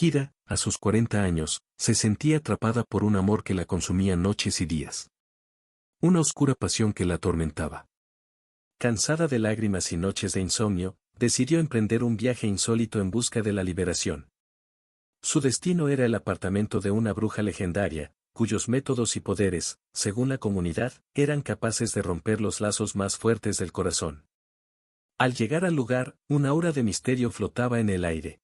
Kira, a sus 40 años, se sentía atrapada por un amor que la consumía noches y días. Una oscura pasión que la atormentaba. Cansada de lágrimas y noches de insomnio, decidió emprender un viaje insólito en busca de la liberación. Su destino era el apartamento de una bruja legendaria, cuyos métodos y poderes, según la comunidad, eran capaces de romper los lazos más fuertes del corazón. Al llegar al lugar, una aura de misterio flotaba en el aire.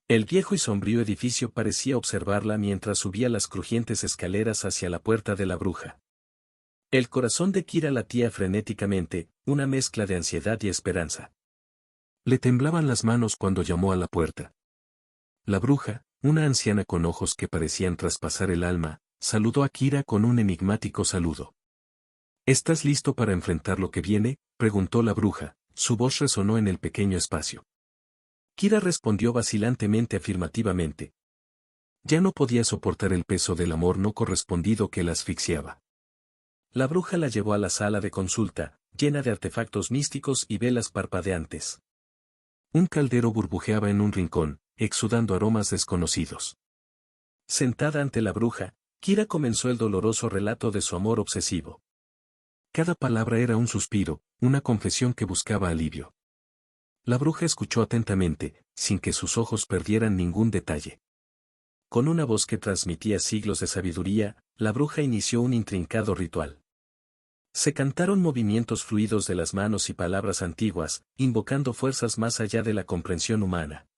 El viejo y sombrío edificio parecía observarla mientras subía las crujientes escaleras hacia la puerta de la bruja. El corazón de Kira latía frenéticamente, una mezcla de ansiedad y esperanza. Le temblaban las manos cuando llamó a la puerta. La bruja, una anciana con ojos que parecían traspasar el alma, saludó a Kira con un enigmático saludo. ¿Estás listo para enfrentar lo que viene?, preguntó la bruja, su voz resonó en el pequeño espacio. Kira respondió vacilantemente afirmativamente. Ya no podía soportar el peso del amor no correspondido que la asfixiaba. La bruja la llevó a la sala de consulta, llena de artefactos místicos y velas parpadeantes. Un caldero burbujeaba en un rincón, exudando aromas desconocidos. Sentada ante la bruja, Kira comenzó el doloroso relato de su amor obsesivo. Cada palabra era un suspiro, una confesión que buscaba alivio. La bruja escuchó atentamente, sin que sus ojos perdieran ningún detalle. Con una voz que transmitía siglos de sabiduría, la bruja inició un intrincado ritual. Se cantaron movimientos fluidos de las manos y palabras antiguas, invocando fuerzas más allá de la comprensión humana.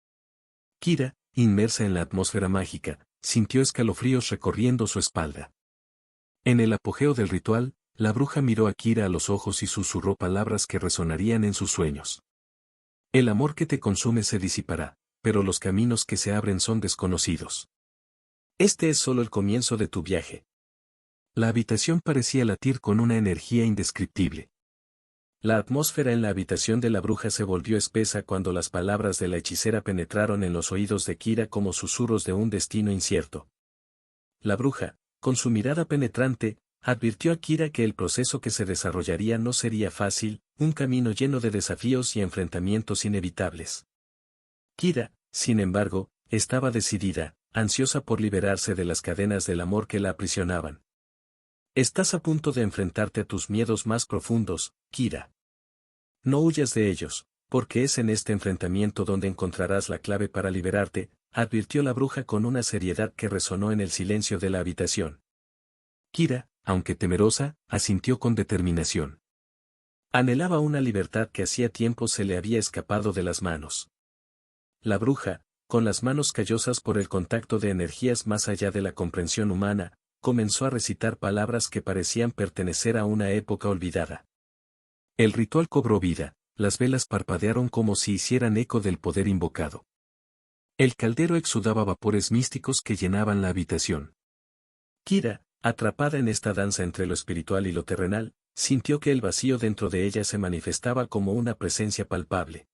Kira, inmersa en la atmósfera mágica, sintió escalofríos recorriendo su espalda. En el apogeo del ritual, la bruja miró a Kira a los ojos y susurró palabras que resonarían en sus sueños. El amor que te consume se disipará, pero los caminos que se abren son desconocidos. Este es solo el comienzo de tu viaje. La habitación parecía latir con una energía indescriptible. La atmósfera en la habitación de la bruja se volvió espesa cuando las palabras de la hechicera penetraron en los oídos de Kira como susurros de un destino incierto. La bruja, con su mirada penetrante, advirtió a Kira que el proceso que se desarrollaría no sería fácil, un camino lleno de desafíos y enfrentamientos inevitables. Kira, sin embargo, estaba decidida, ansiosa por liberarse de las cadenas del amor que la aprisionaban. Estás a punto de enfrentarte a tus miedos más profundos, Kira. No huyas de ellos, porque es en este enfrentamiento donde encontrarás la clave para liberarte, advirtió la bruja con una seriedad que resonó en el silencio de la habitación. Kira, aunque temerosa, asintió con determinación. Anhelaba una libertad que hacía tiempo se le había escapado de las manos. La bruja, con las manos callosas por el contacto de energías más allá de la comprensión humana, comenzó a recitar palabras que parecían pertenecer a una época olvidada. El ritual cobró vida, las velas parpadearon como si hicieran eco del poder invocado. El caldero exudaba vapores místicos que llenaban la habitación. Kira, atrapada en esta danza entre lo espiritual y lo terrenal, sintió que el vacío dentro de ella se manifestaba como una presencia palpable.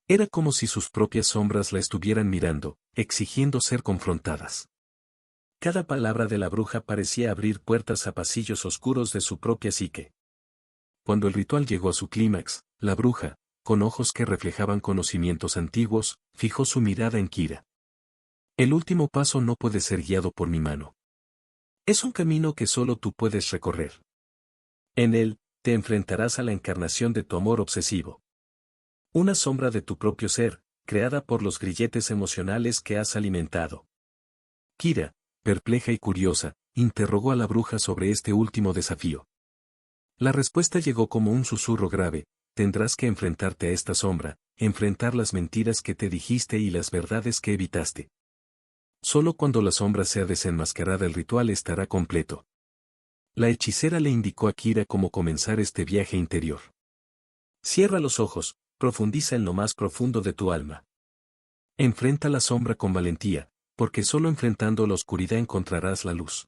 Era como si sus propias sombras la estuvieran mirando, exigiendo ser confrontadas. Cada palabra de la bruja parecía abrir puertas a pasillos oscuros de su propia psique. Cuando el ritual llegó a su clímax, la bruja, con ojos que reflejaban conocimientos antiguos, fijó su mirada en Kira. El último paso no puede ser guiado por mi mano. Es un camino que solo tú puedes recorrer. En él, te enfrentarás a la encarnación de tu amor obsesivo. Una sombra de tu propio ser, creada por los grilletes emocionales que has alimentado. Kira, perpleja y curiosa, interrogó a la bruja sobre este último desafío. La respuesta llegó como un susurro grave: tendrás que enfrentarte a esta sombra, enfrentar las mentiras que te dijiste y las verdades que evitaste. Solo cuando la sombra sea desenmascarada el ritual estará completo. La hechicera le indicó a Kira cómo comenzar este viaje interior. Cierra los ojos, profundiza en lo más profundo de tu alma. Enfrenta la sombra con valentía, porque solo enfrentando la oscuridad encontrarás la luz.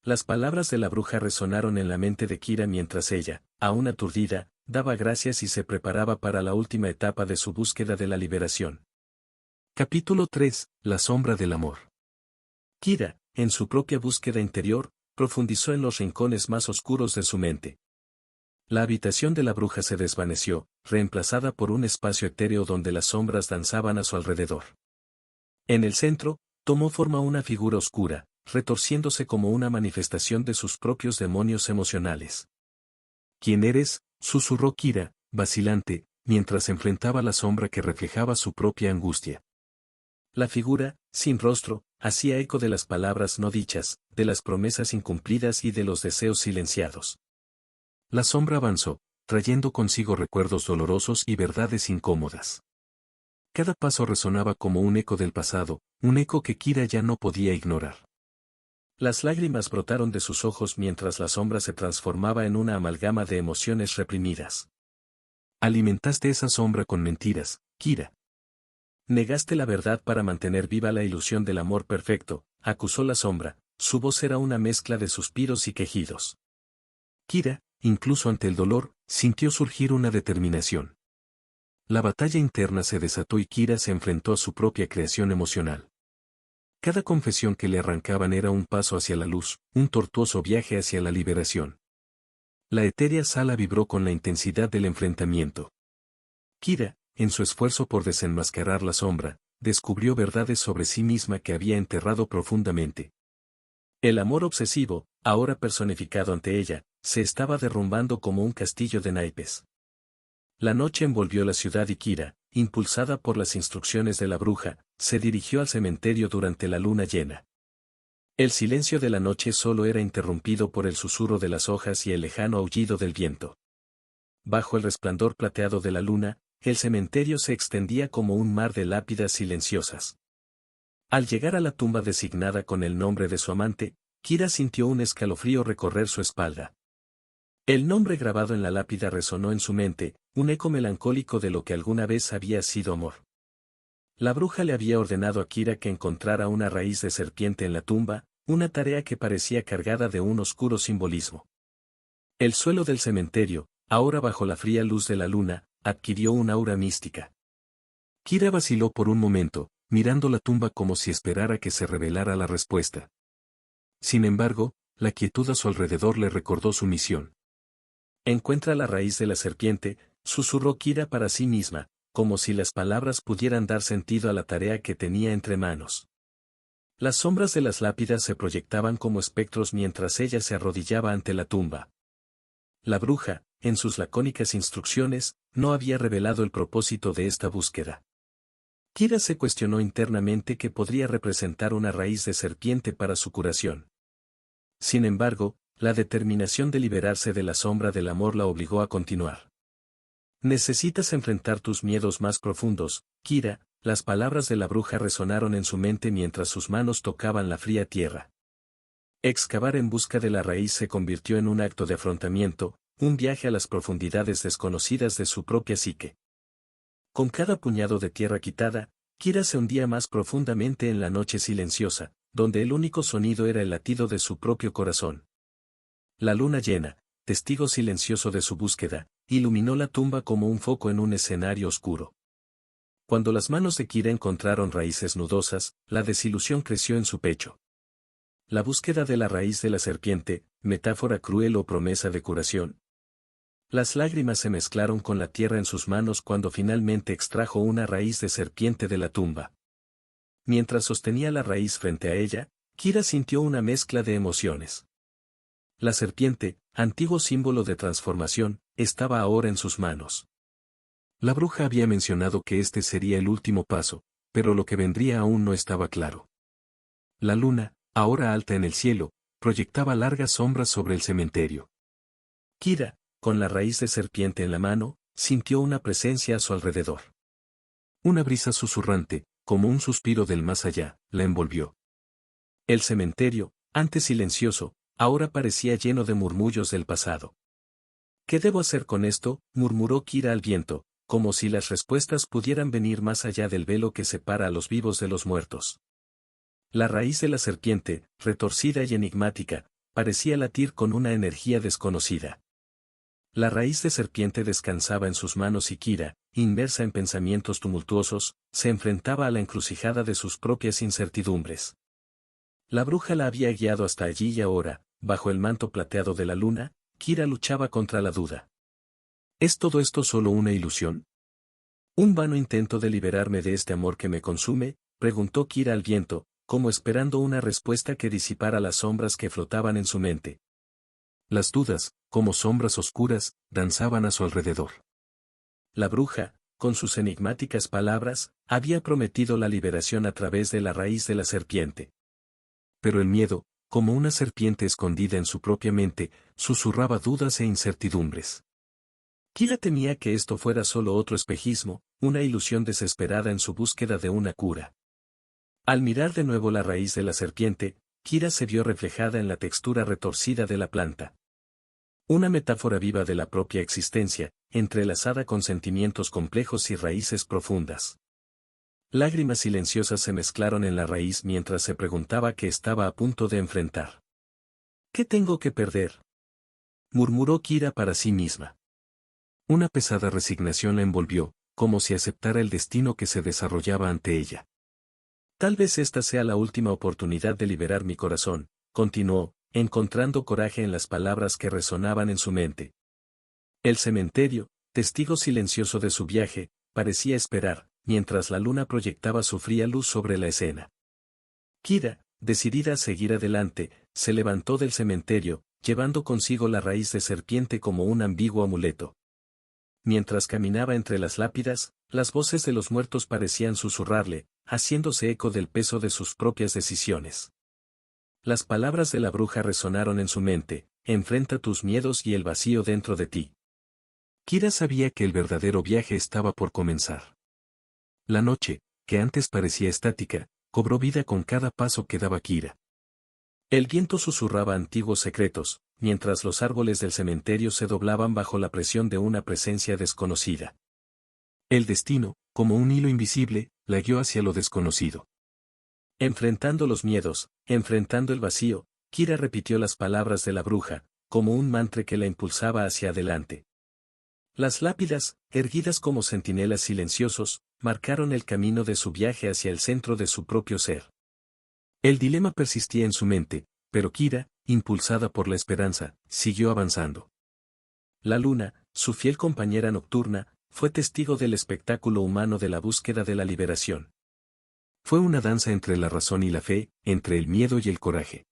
Las palabras de la bruja resonaron en la mente de Kira mientras ella, aún aturdida, daba gracias y se preparaba para la última etapa de su búsqueda de la liberación. Capítulo 3. La sombra del amor. Kira, en su propia búsqueda interior, profundizó en los rincones más oscuros de su mente. La habitación de la bruja se desvaneció, reemplazada por un espacio etéreo donde las sombras danzaban a su alrededor. En el centro, tomó forma una figura oscura, retorciéndose como una manifestación de sus propios demonios emocionales. ¿Quién eres?, susurró Kira, vacilante, mientras enfrentaba la sombra que reflejaba su propia angustia. La figura, sin rostro, hacía eco de las palabras no dichas, de las promesas incumplidas y de los deseos silenciados. La sombra avanzó, trayendo consigo recuerdos dolorosos y verdades incómodas. Cada paso resonaba como un eco del pasado, un eco que Kira ya no podía ignorar. Las lágrimas brotaron de sus ojos mientras la sombra se transformaba en una amalgama de emociones reprimidas. Alimentaste esa sombra con mentiras, Kira. Negaste la verdad para mantener viva la ilusión del amor perfecto, acusó la sombra, su voz era una mezcla de suspiros y quejidos. Kira, incluso ante el dolor, sintió surgir una determinación. La batalla interna se desató y Kira se enfrentó a su propia creación emocional. Cada confesión que le arrancaban era un paso hacia la luz, un tortuoso viaje hacia la liberación. La etérea sala vibró con la intensidad del enfrentamiento. Kira, en su esfuerzo por desenmascarar la sombra, descubrió verdades sobre sí misma que había enterrado profundamente. El amor obsesivo, ahora personificado ante ella, se estaba derrumbando como un castillo de naipes. La noche envolvió la ciudad y Kira, impulsada por las instrucciones de la bruja, se dirigió al cementerio durante la luna llena. El silencio de la noche solo era interrumpido por el susurro de las hojas y el lejano aullido del viento. Bajo el resplandor plateado de la luna, el cementerio se extendía como un mar de lápidas silenciosas. Al llegar a la tumba designada con el nombre de su amante, Kira sintió un escalofrío recorrer su espalda. El nombre grabado en la lápida resonó en su mente, un eco melancólico de lo que alguna vez había sido amor. La bruja le había ordenado a Kira que encontrara una raíz de serpiente en la tumba, una tarea que parecía cargada de un oscuro simbolismo. El suelo del cementerio, ahora bajo la fría luz de la luna, adquirió un aura mística. Kira vaciló por un momento, mirando la tumba como si esperara que se revelara la respuesta. Sin embargo, la quietud a su alrededor le recordó su misión. Encuentra la raíz de la serpiente, susurró Kira para sí misma, como si las palabras pudieran dar sentido a la tarea que tenía entre manos. Las sombras de las lápidas se proyectaban como espectros mientras ella se arrodillaba ante la tumba. La bruja, en sus lacónicas instrucciones, no había revelado el propósito de esta búsqueda. Kira se cuestionó internamente qué podría representar una raíz de serpiente para su curación. Sin embargo, la determinación de liberarse de la sombra del amor la obligó a continuar. Necesitas enfrentar tus miedos más profundos, Kira. Las palabras de la bruja resonaron en su mente mientras sus manos tocaban la fría tierra. Excavar en busca de la raíz se convirtió en un acto de afrontamiento, un viaje a las profundidades desconocidas de su propia psique. Con cada puñado de tierra quitada, Kira se hundía más profundamente en la noche silenciosa, donde el único sonido era el latido de su propio corazón. La luna llena, testigo silencioso de su búsqueda, iluminó la tumba como un foco en un escenario oscuro. Cuando las manos de Kira encontraron raíces nudosas, la desilusión creció en su pecho. La búsqueda de la raíz de la serpiente, metáfora cruel o promesa de curación. Las lágrimas se mezclaron con la tierra en sus manos cuando finalmente extrajo una raíz de serpiente de la tumba. Mientras sostenía la raíz frente a ella, Kira sintió una mezcla de emociones. La serpiente, antiguo símbolo de transformación, estaba ahora en sus manos. La bruja había mencionado que este sería el último paso, pero lo que vendría aún no estaba claro. La luna, ahora alta en el cielo, proyectaba largas sombras sobre el cementerio. Kira, con la raíz de serpiente en la mano, sintió una presencia a su alrededor. Una brisa susurrante, como un suspiro del más allá, la envolvió. El cementerio, antes silencioso, ahora parecía lleno de murmullos del pasado. ¿Qué debo hacer con esto?, murmuró Kira al viento, como si las respuestas pudieran venir más allá del velo que separa a los vivos de los muertos. La raíz de la serpiente, retorcida y enigmática, parecía latir con una energía desconocida. La raíz de serpiente descansaba en sus manos y Kira, inmersa en pensamientos tumultuosos, se enfrentaba a la encrucijada de sus propias incertidumbres. La bruja la había guiado hasta allí y ahora, bajo el manto plateado de la luna, Kira luchaba contra la duda. ¿Es todo esto solo una ilusión? ¿Un vano intento de liberarme de este amor que me consume? preguntó Kira al viento, como esperando una respuesta que disipara las sombras que flotaban en su mente. Las dudas, como sombras oscuras, danzaban a su alrededor. La bruja, con sus enigmáticas palabras, había prometido la liberación a través de la raíz de la serpiente. Pero el miedo, como una serpiente escondida en su propia mente, susurraba dudas e incertidumbres. Kira temía que esto fuera solo otro espejismo, una ilusión desesperada en su búsqueda de una cura. Al mirar de nuevo la raíz de la serpiente, Kira se vio reflejada en la textura retorcida de la planta. Una metáfora viva de la propia existencia, entrelazada con sentimientos complejos y raíces profundas. Lágrimas silenciosas se mezclaron en la raíz mientras se preguntaba qué estaba a punto de enfrentar. ¿Qué tengo que perder?, murmuró Kira para sí misma. Una pesada resignación la envolvió, como si aceptara el destino que se desarrollaba ante ella. Tal vez esta sea la última oportunidad de liberar mi corazón, continuó, encontrando coraje en las palabras que resonaban en su mente. El cementerio, testigo silencioso de su viaje, parecía esperar, mientras la luna proyectaba su fría luz sobre la escena. Kira, decidida a seguir adelante, se levantó del cementerio, llevando consigo la raíz de serpiente como un ambiguo amuleto. Mientras caminaba entre las lápidas, las voces de los muertos parecían susurrarle, haciéndose eco del peso de sus propias decisiones. Las palabras de la bruja resonaron en su mente: enfrenta tus miedos y el vacío dentro de ti. Kira sabía que el verdadero viaje estaba por comenzar. La noche, que antes parecía estática, cobró vida con cada paso que daba Kira. El viento susurraba antiguos secretos, mientras los árboles del cementerio se doblaban bajo la presión de una presencia desconocida. El destino, como un hilo invisible, la guió hacia lo desconocido. Enfrentando los miedos, enfrentando el vacío, Kira repitió las palabras de la bruja, como un mantra que la impulsaba hacia adelante. Las lápidas, erguidas como centinelas silenciosos, marcaron el camino de su viaje hacia el centro de su propio ser. El dilema persistía en su mente, pero Kira, impulsada por la esperanza, siguió avanzando. La luna, su fiel compañera nocturna, fue testigo del espectáculo humano de la búsqueda de la liberación. Fue una danza entre la razón y la fe, entre el miedo y el coraje.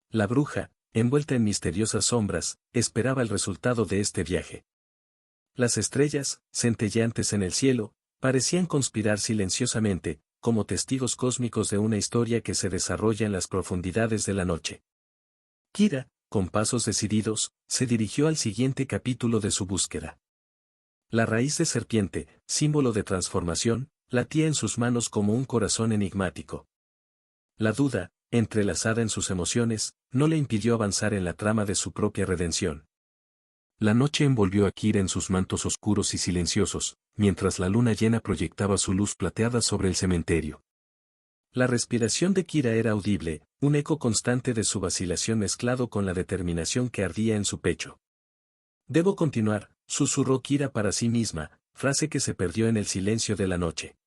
La bruja, envuelta en misteriosas sombras, esperaba el resultado de este viaje. Las estrellas, centelleantes en el cielo, parecían conspirar silenciosamente, como testigos cósmicos de una historia que se desarrolla en las profundidades de la noche. Kira, con pasos decididos, se dirigió al siguiente capítulo de su búsqueda. La raíz de serpiente, símbolo de transformación, latía en sus manos como un corazón enigmático. La duda, entrelazada en sus emociones, no le impidió avanzar en la trama de su propia redención. La noche envolvió a Kira en sus mantos oscuros y silenciosos, mientras la luna llena proyectaba su luz plateada sobre el cementerio. La respiración de Kira era audible, un eco constante de su vacilación mezclado con la determinación que ardía en su pecho. Debo continuar, susurró Kira para sí misma, frase que se perdió en el silencio de la noche.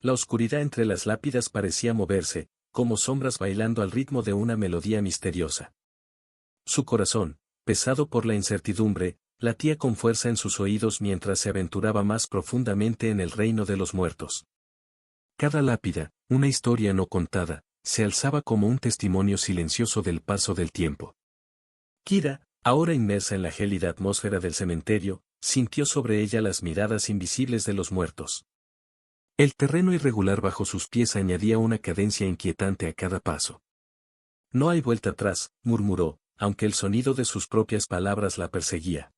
La oscuridad entre las lápidas parecía moverse, como sombras bailando al ritmo de una melodía misteriosa. Su corazón, pesado por la incertidumbre, latía con fuerza en sus oídos mientras se aventuraba más profundamente en el reino de los muertos. Cada lápida, una historia no contada, se alzaba como un testimonio silencioso del paso del tiempo. Kira, ahora inmersa en la gélida atmósfera del cementerio, sintió sobre ella las miradas invisibles de los muertos. El terreno irregular bajo sus pies añadía una cadencia inquietante a cada paso. No hay vuelta atrás, murmuró, aunque el sonido de sus propias palabras la perseguía.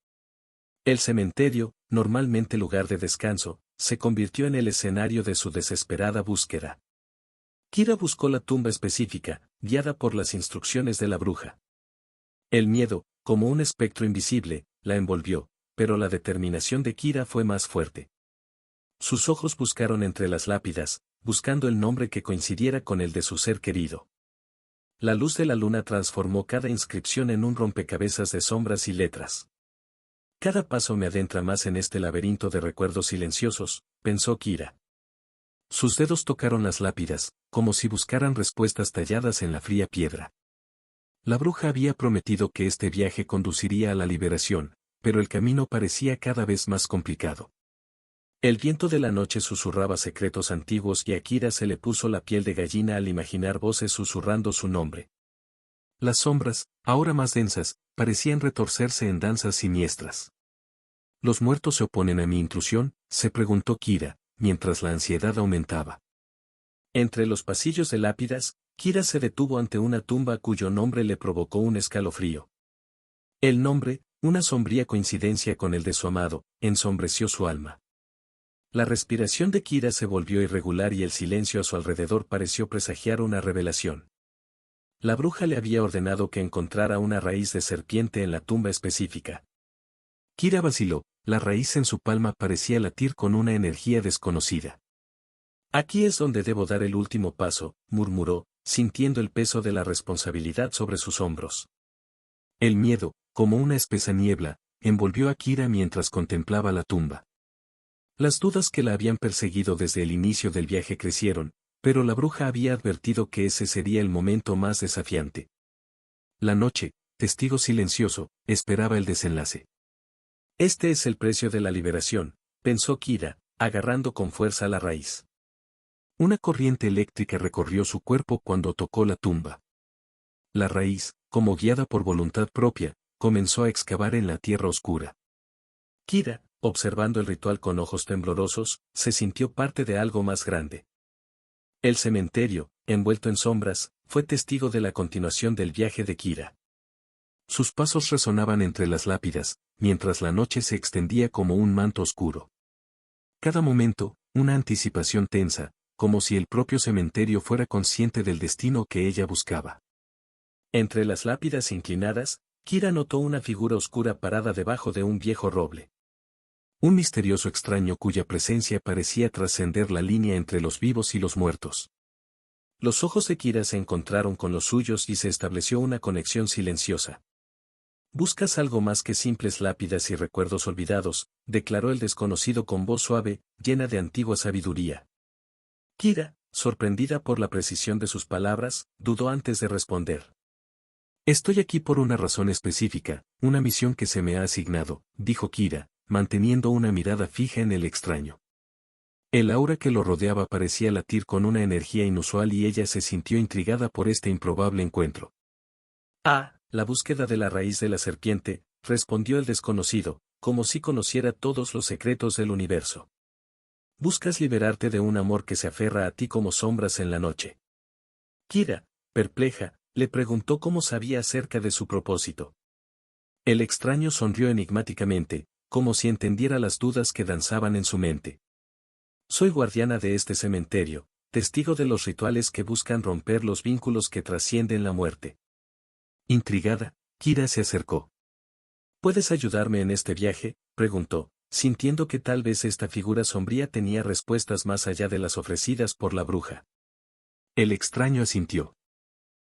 El cementerio, normalmente lugar de descanso, se convirtió en el escenario de su desesperada búsqueda. Kira buscó la tumba específica, guiada por las instrucciones de la bruja. El miedo, como un espectro invisible, la envolvió, pero la determinación de Kira fue más fuerte. Sus ojos buscaron entre las lápidas, buscando el nombre que coincidiera con el de su ser querido. La luz de la luna transformó cada inscripción en un rompecabezas de sombras y letras. Cada paso me adentra más en este laberinto de recuerdos silenciosos, pensó Kira. Sus dedos tocaron las lápidas, como si buscaran respuestas talladas en la fría piedra. La bruja había prometido que este viaje conduciría a la liberación, pero el camino parecía cada vez más complicado. El viento de la noche susurraba secretos antiguos y a Kira se le puso la piel de gallina al imaginar voces susurrando su nombre. Las sombras, ahora más densas, parecían retorcerse en danzas siniestras. ¿Los muertos se oponen a mi intrusión?, se preguntó Kira, mientras la ansiedad aumentaba. Entre los pasillos de lápidas, Kira se detuvo ante una tumba cuyo nombre le provocó un escalofrío. El nombre, una sombría coincidencia con el de su amado, ensombreció su alma. La respiración de Kira se volvió irregular y el silencio a su alrededor pareció presagiar una revelación. La bruja le había ordenado que encontrara una raíz de serpiente en la tumba específica. Kira vaciló, la raíz en su palma parecía latir con una energía desconocida. Aquí es donde debo dar el último paso, murmuró, sintiendo el peso de la responsabilidad sobre sus hombros. El miedo, como una espesa niebla, envolvió a Kira mientras contemplaba la tumba. Las dudas que la habían perseguido desde el inicio del viaje crecieron, pero la bruja había advertido que ese sería el momento más desafiante. La noche, testigo silencioso, esperaba el desenlace. Este es el precio de la liberación, pensó Kira, agarrando con fuerza la raíz. Una corriente eléctrica recorrió su cuerpo cuando tocó la tumba. La raíz, como guiada por voluntad propia, comenzó a excavar en la tierra oscura. Kira, observando el ritual con ojos temblorosos, se sintió parte de algo más grande. El cementerio, envuelto en sombras, fue testigo de la continuación del viaje de Kira. Sus pasos resonaban entre las lápidas, mientras la noche se extendía como un manto oscuro. Cada momento, una anticipación tensa, como si el propio cementerio fuera consciente del destino que ella buscaba. Entre las lápidas inclinadas, Kira notó una figura oscura parada debajo de un viejo roble. Un misterioso extraño cuya presencia parecía trascender la línea entre los vivos y los muertos. Los ojos de Kira se encontraron con los suyos y se estableció una conexión silenciosa. «Buscas algo más que simples lápidas y recuerdos olvidados», declaró el desconocido con voz suave, llena de antigua sabiduría. Kira, sorprendida por la precisión de sus palabras, dudó antes de responder. «Estoy aquí por una razón específica, una misión que se me ha asignado», dijo Kira, manteniendo una mirada fija en el extraño. El aura que lo rodeaba parecía latir con una energía inusual y ella se sintió intrigada por este improbable encuentro. «Ah, la búsqueda de la raíz de la serpiente», respondió el desconocido, como si conociera todos los secretos del universo. «Buscas liberarte de un amor que se aferra a ti como sombras en la noche». Kira, perpleja, le preguntó cómo sabía acerca de su propósito. El extraño sonrió enigmáticamente, como si entendiera las dudas que danzaban en su mente. «Soy guardiana de este cementerio, testigo de los rituales que buscan romper los vínculos que trascienden la muerte». Intrigada, Kira se acercó. «¿Puedes ayudarme en este viaje?», preguntó, sintiendo que tal vez esta figura sombría tenía respuestas más allá de las ofrecidas por la bruja. El extraño asintió.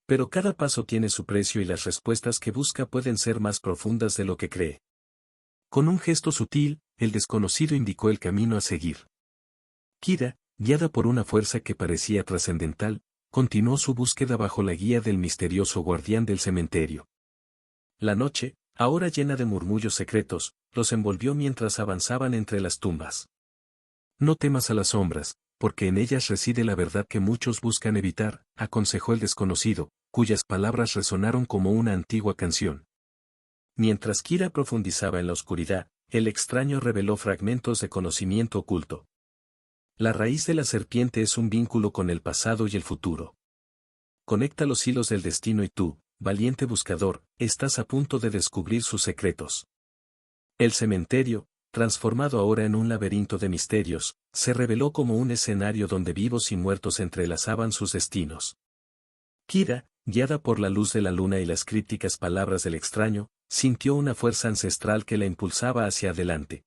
«Pero cada paso tiene su precio y las respuestas que busca pueden ser más profundas de lo que cree». Con un gesto sutil, el desconocido indicó el camino a seguir. Kira, guiada por una fuerza que parecía trascendental, continuó su búsqueda bajo la guía del misterioso guardián del cementerio. La noche, ahora llena de murmullos secretos, los envolvió mientras avanzaban entre las tumbas. «No temas a las sombras, porque en ellas reside la verdad que muchos buscan evitar», aconsejó el desconocido, cuyas palabras resonaron como una antigua canción. Mientras Kira profundizaba en la oscuridad, el extraño reveló fragmentos de conocimiento oculto. La raíz de la serpiente es un vínculo con el pasado y el futuro. Conecta los hilos del destino y tú, valiente buscador, estás a punto de descubrir sus secretos. El cementerio, transformado ahora en un laberinto de misterios, se reveló como un escenario donde vivos y muertos entrelazaban sus destinos. Kira, guiada por la luz de la luna y las crípticas palabras del extraño, sintió una fuerza ancestral que la impulsaba hacia adelante.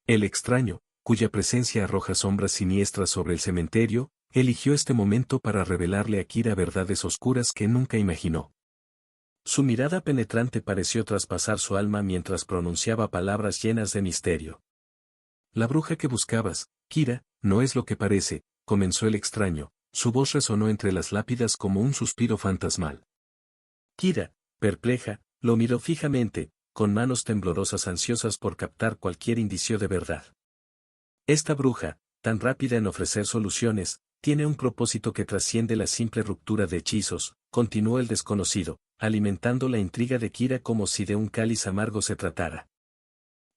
El extraño, cuya presencia arroja sombras siniestras sobre el cementerio, eligió este momento para revelarle a Kira verdades oscuras que nunca imaginó. Su mirada penetrante pareció traspasar su alma mientras pronunciaba palabras llenas de misterio. «La bruja que buscabas, Kira, no es lo que parece», comenzó el extraño, su voz resonó entre las lápidas como un suspiro fantasmal. Kira, perpleja, lo miró fijamente, con manos temblorosas ansiosas por captar cualquier indicio de verdad. Esta bruja, tan rápida en ofrecer soluciones, tiene un propósito que trasciende la simple ruptura de hechizos, continuó el desconocido, alimentando la intriga de Kira como si de un cáliz amargo se tratara.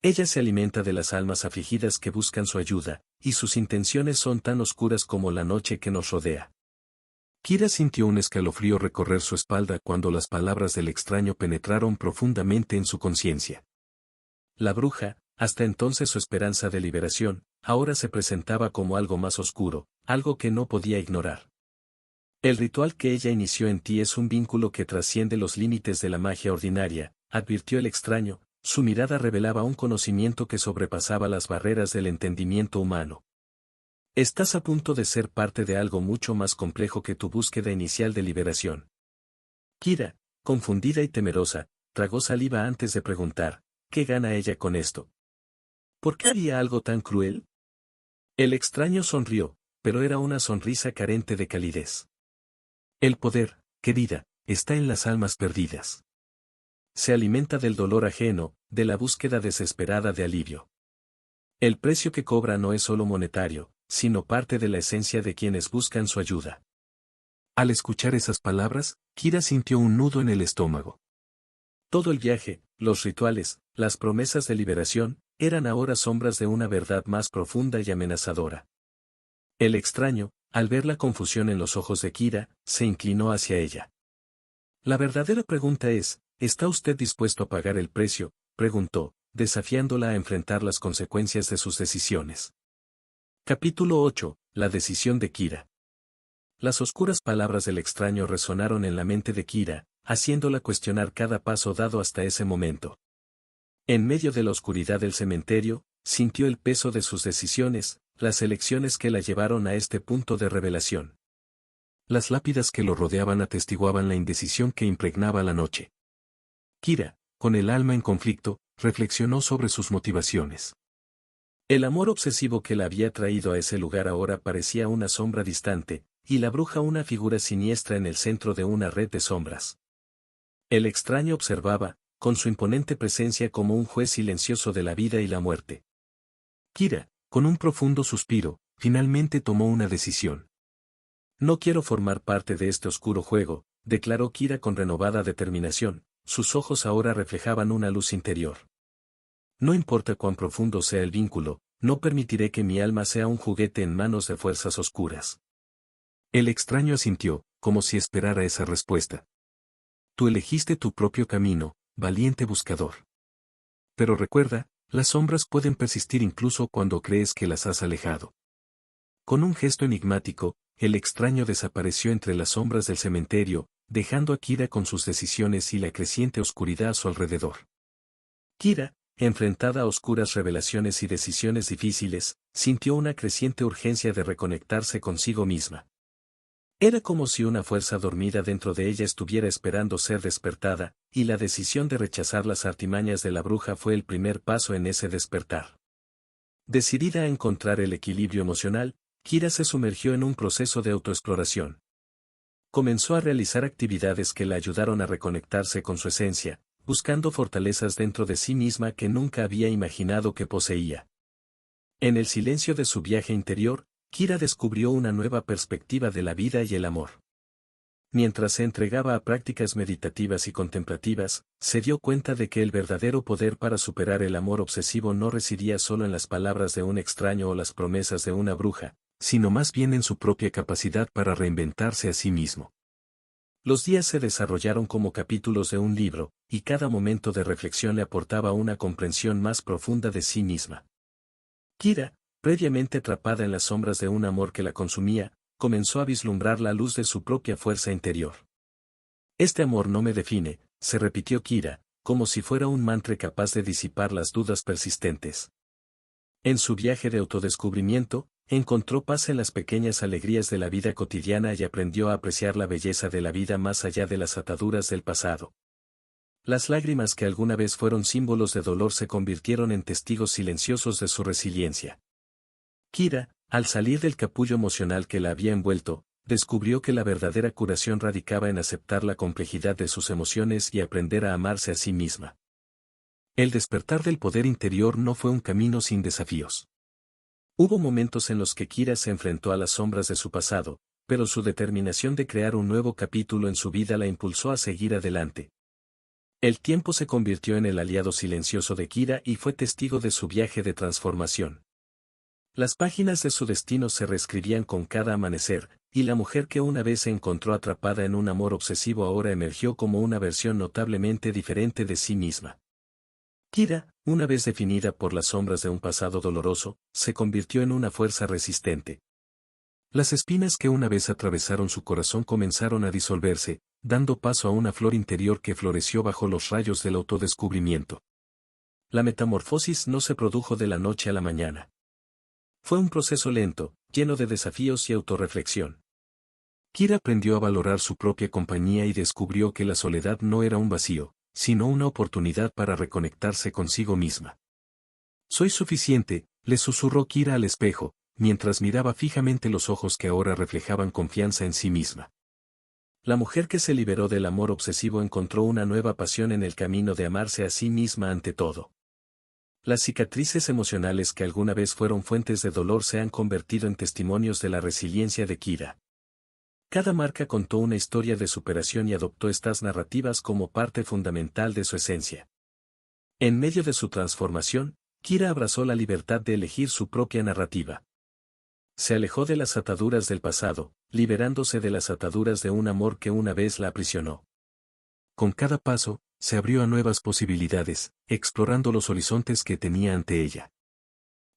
Ella se alimenta de las almas afligidas que buscan su ayuda, y sus intenciones son tan oscuras como la noche que nos rodea. Kira sintió un escalofrío recorrer su espalda cuando las palabras del extraño penetraron profundamente en su conciencia. La bruja, hasta entonces su esperanza de liberación, ahora se presentaba como algo más oscuro, algo que no podía ignorar. El ritual que ella inició en ti es un vínculo que trasciende los límites de la magia ordinaria, advirtió el extraño, su mirada revelaba un conocimiento que sobrepasaba las barreras del entendimiento humano. Estás a punto de ser parte de algo mucho más complejo que tu búsqueda inicial de liberación. Kira, confundida y temerosa, tragó saliva antes de preguntar, ¿qué gana ella con esto? ¿Por qué haría algo tan cruel? El extraño sonrió, pero era una sonrisa carente de calidez. El poder, querida, está en las almas perdidas. Se alimenta del dolor ajeno, de la búsqueda desesperada de alivio. El precio que cobra no es solo monetario, sino parte de la esencia de quienes buscan su ayuda. Al escuchar esas palabras, Kira sintió un nudo en el estómago. Todo el viaje, los rituales, las promesas de liberación, eran ahora sombras de una verdad más profunda y amenazadora. El extraño, al ver la confusión en los ojos de Kira, se inclinó hacia ella. La verdadera pregunta es, ¿está usted dispuesto a pagar el precio?, preguntó, desafiándola a enfrentar las consecuencias de sus decisiones. Capítulo 8. La decisión de Kira. Las oscuras palabras del extraño resonaron en la mente de Kira, haciéndola cuestionar cada paso dado hasta ese momento. En medio de la oscuridad del cementerio, sintió el peso de sus decisiones, las elecciones que la llevaron a este punto de revelación. Las lápidas que lo rodeaban atestiguaban la indecisión que impregnaba la noche. Kira, con el alma en conflicto, reflexionó sobre sus motivaciones. El amor obsesivo que la había traído a ese lugar ahora parecía una sombra distante, y la bruja una figura siniestra en el centro de una red de sombras. El extraño observaba, con su imponente presencia como un juez silencioso de la vida y la muerte. Kira, con un profundo suspiro, finalmente tomó una decisión. No quiero formar parte de este oscuro juego, declaró Kira con renovada determinación, sus ojos ahora reflejaban una luz interior. No importa cuán profundo sea el vínculo, no permitiré que mi alma sea un juguete en manos de fuerzas oscuras. El extraño asintió, como si esperara esa respuesta. Tú elegiste tu propio camino, valiente buscador. Pero recuerda, las sombras pueden persistir incluso cuando crees que las has alejado. Con un gesto enigmático, el extraño desapareció entre las sombras del cementerio, dejando a Kira con sus decisiones y la creciente oscuridad a su alrededor. Kira, enfrentada a oscuras revelaciones y decisiones difíciles, sintió una creciente urgencia de reconectarse consigo misma. Era como si una fuerza dormida dentro de ella estuviera esperando ser despertada, y la decisión de rechazar las artimañas de la bruja fue el primer paso en ese despertar. Decidida a encontrar el equilibrio emocional, Kira se sumergió en un proceso de autoexploración. Comenzó a realizar actividades que la ayudaron a reconectarse con su esencia, buscando fortalezas dentro de sí misma que nunca había imaginado que poseía. En el silencio de su viaje interior, Kira descubrió una nueva perspectiva de la vida y el amor. Mientras se entregaba a prácticas meditativas y contemplativas, se dio cuenta de que el verdadero poder para superar el amor obsesivo no residía solo en las palabras de un extraño o las promesas de una bruja, sino más bien en su propia capacidad para reinventarse a sí mismo. Los días se desarrollaron como capítulos de un libro, y cada momento de reflexión le aportaba una comprensión más profunda de sí misma. Kira, previamente atrapada en las sombras de un amor que la consumía, comenzó a vislumbrar la luz de su propia fuerza interior. Este amor no me define, se repitió Kira, como si fuera un mantra capaz de disipar las dudas persistentes. En su viaje de autodescubrimiento, encontró paz en las pequeñas alegrías de la vida cotidiana y aprendió a apreciar la belleza de la vida más allá de las ataduras del pasado. Las lágrimas que alguna vez fueron símbolos de dolor se convirtieron en testigos silenciosos de su resiliencia. Kira, al salir del capullo emocional que la había envuelto, descubrió que la verdadera curación radicaba en aceptar la complejidad de sus emociones y aprender a amarse a sí misma. El despertar del poder interior no fue un camino sin desafíos. Hubo momentos en los que Kira se enfrentó a las sombras de su pasado, pero su determinación de crear un nuevo capítulo en su vida la impulsó a seguir adelante. El tiempo se convirtió en el aliado silencioso de Kira y fue testigo de su viaje de transformación. Las páginas de su destino se reescribían con cada amanecer, y la mujer que una vez se encontró atrapada en un amor obsesivo ahora emergió como una versión notablemente diferente de sí misma. Kira, una vez definida por las sombras de un pasado doloroso, se convirtió en una fuerza resistente. Las espinas que una vez atravesaron su corazón comenzaron a disolverse, dando paso a una flor interior que floreció bajo los rayos del autodescubrimiento. La metamorfosis no se produjo de la noche a la mañana. Fue un proceso lento, lleno de desafíos y autorreflexión. Kira aprendió a valorar su propia compañía y descubrió que la soledad no era un vacío, sino una oportunidad para reconectarse consigo misma. «Soy suficiente», le susurró Kira al espejo, mientras miraba fijamente los ojos que ahora reflejaban confianza en sí misma. La mujer que se liberó del amor obsesivo encontró una nueva pasión en el camino de amarse a sí misma ante todo. Las cicatrices emocionales que alguna vez fueron fuentes de dolor se han convertido en testimonios de la resiliencia de Kira. Cada marca contó una historia de superación y adoptó estas narrativas como parte fundamental de su esencia. En medio de su transformación, Kira abrazó la libertad de elegir su propia narrativa. Se alejó de las ataduras del pasado, liberándose de las ataduras de un amor que una vez la aprisionó. Con cada paso, se abrió a nuevas posibilidades, explorando los horizontes que tenía ante ella.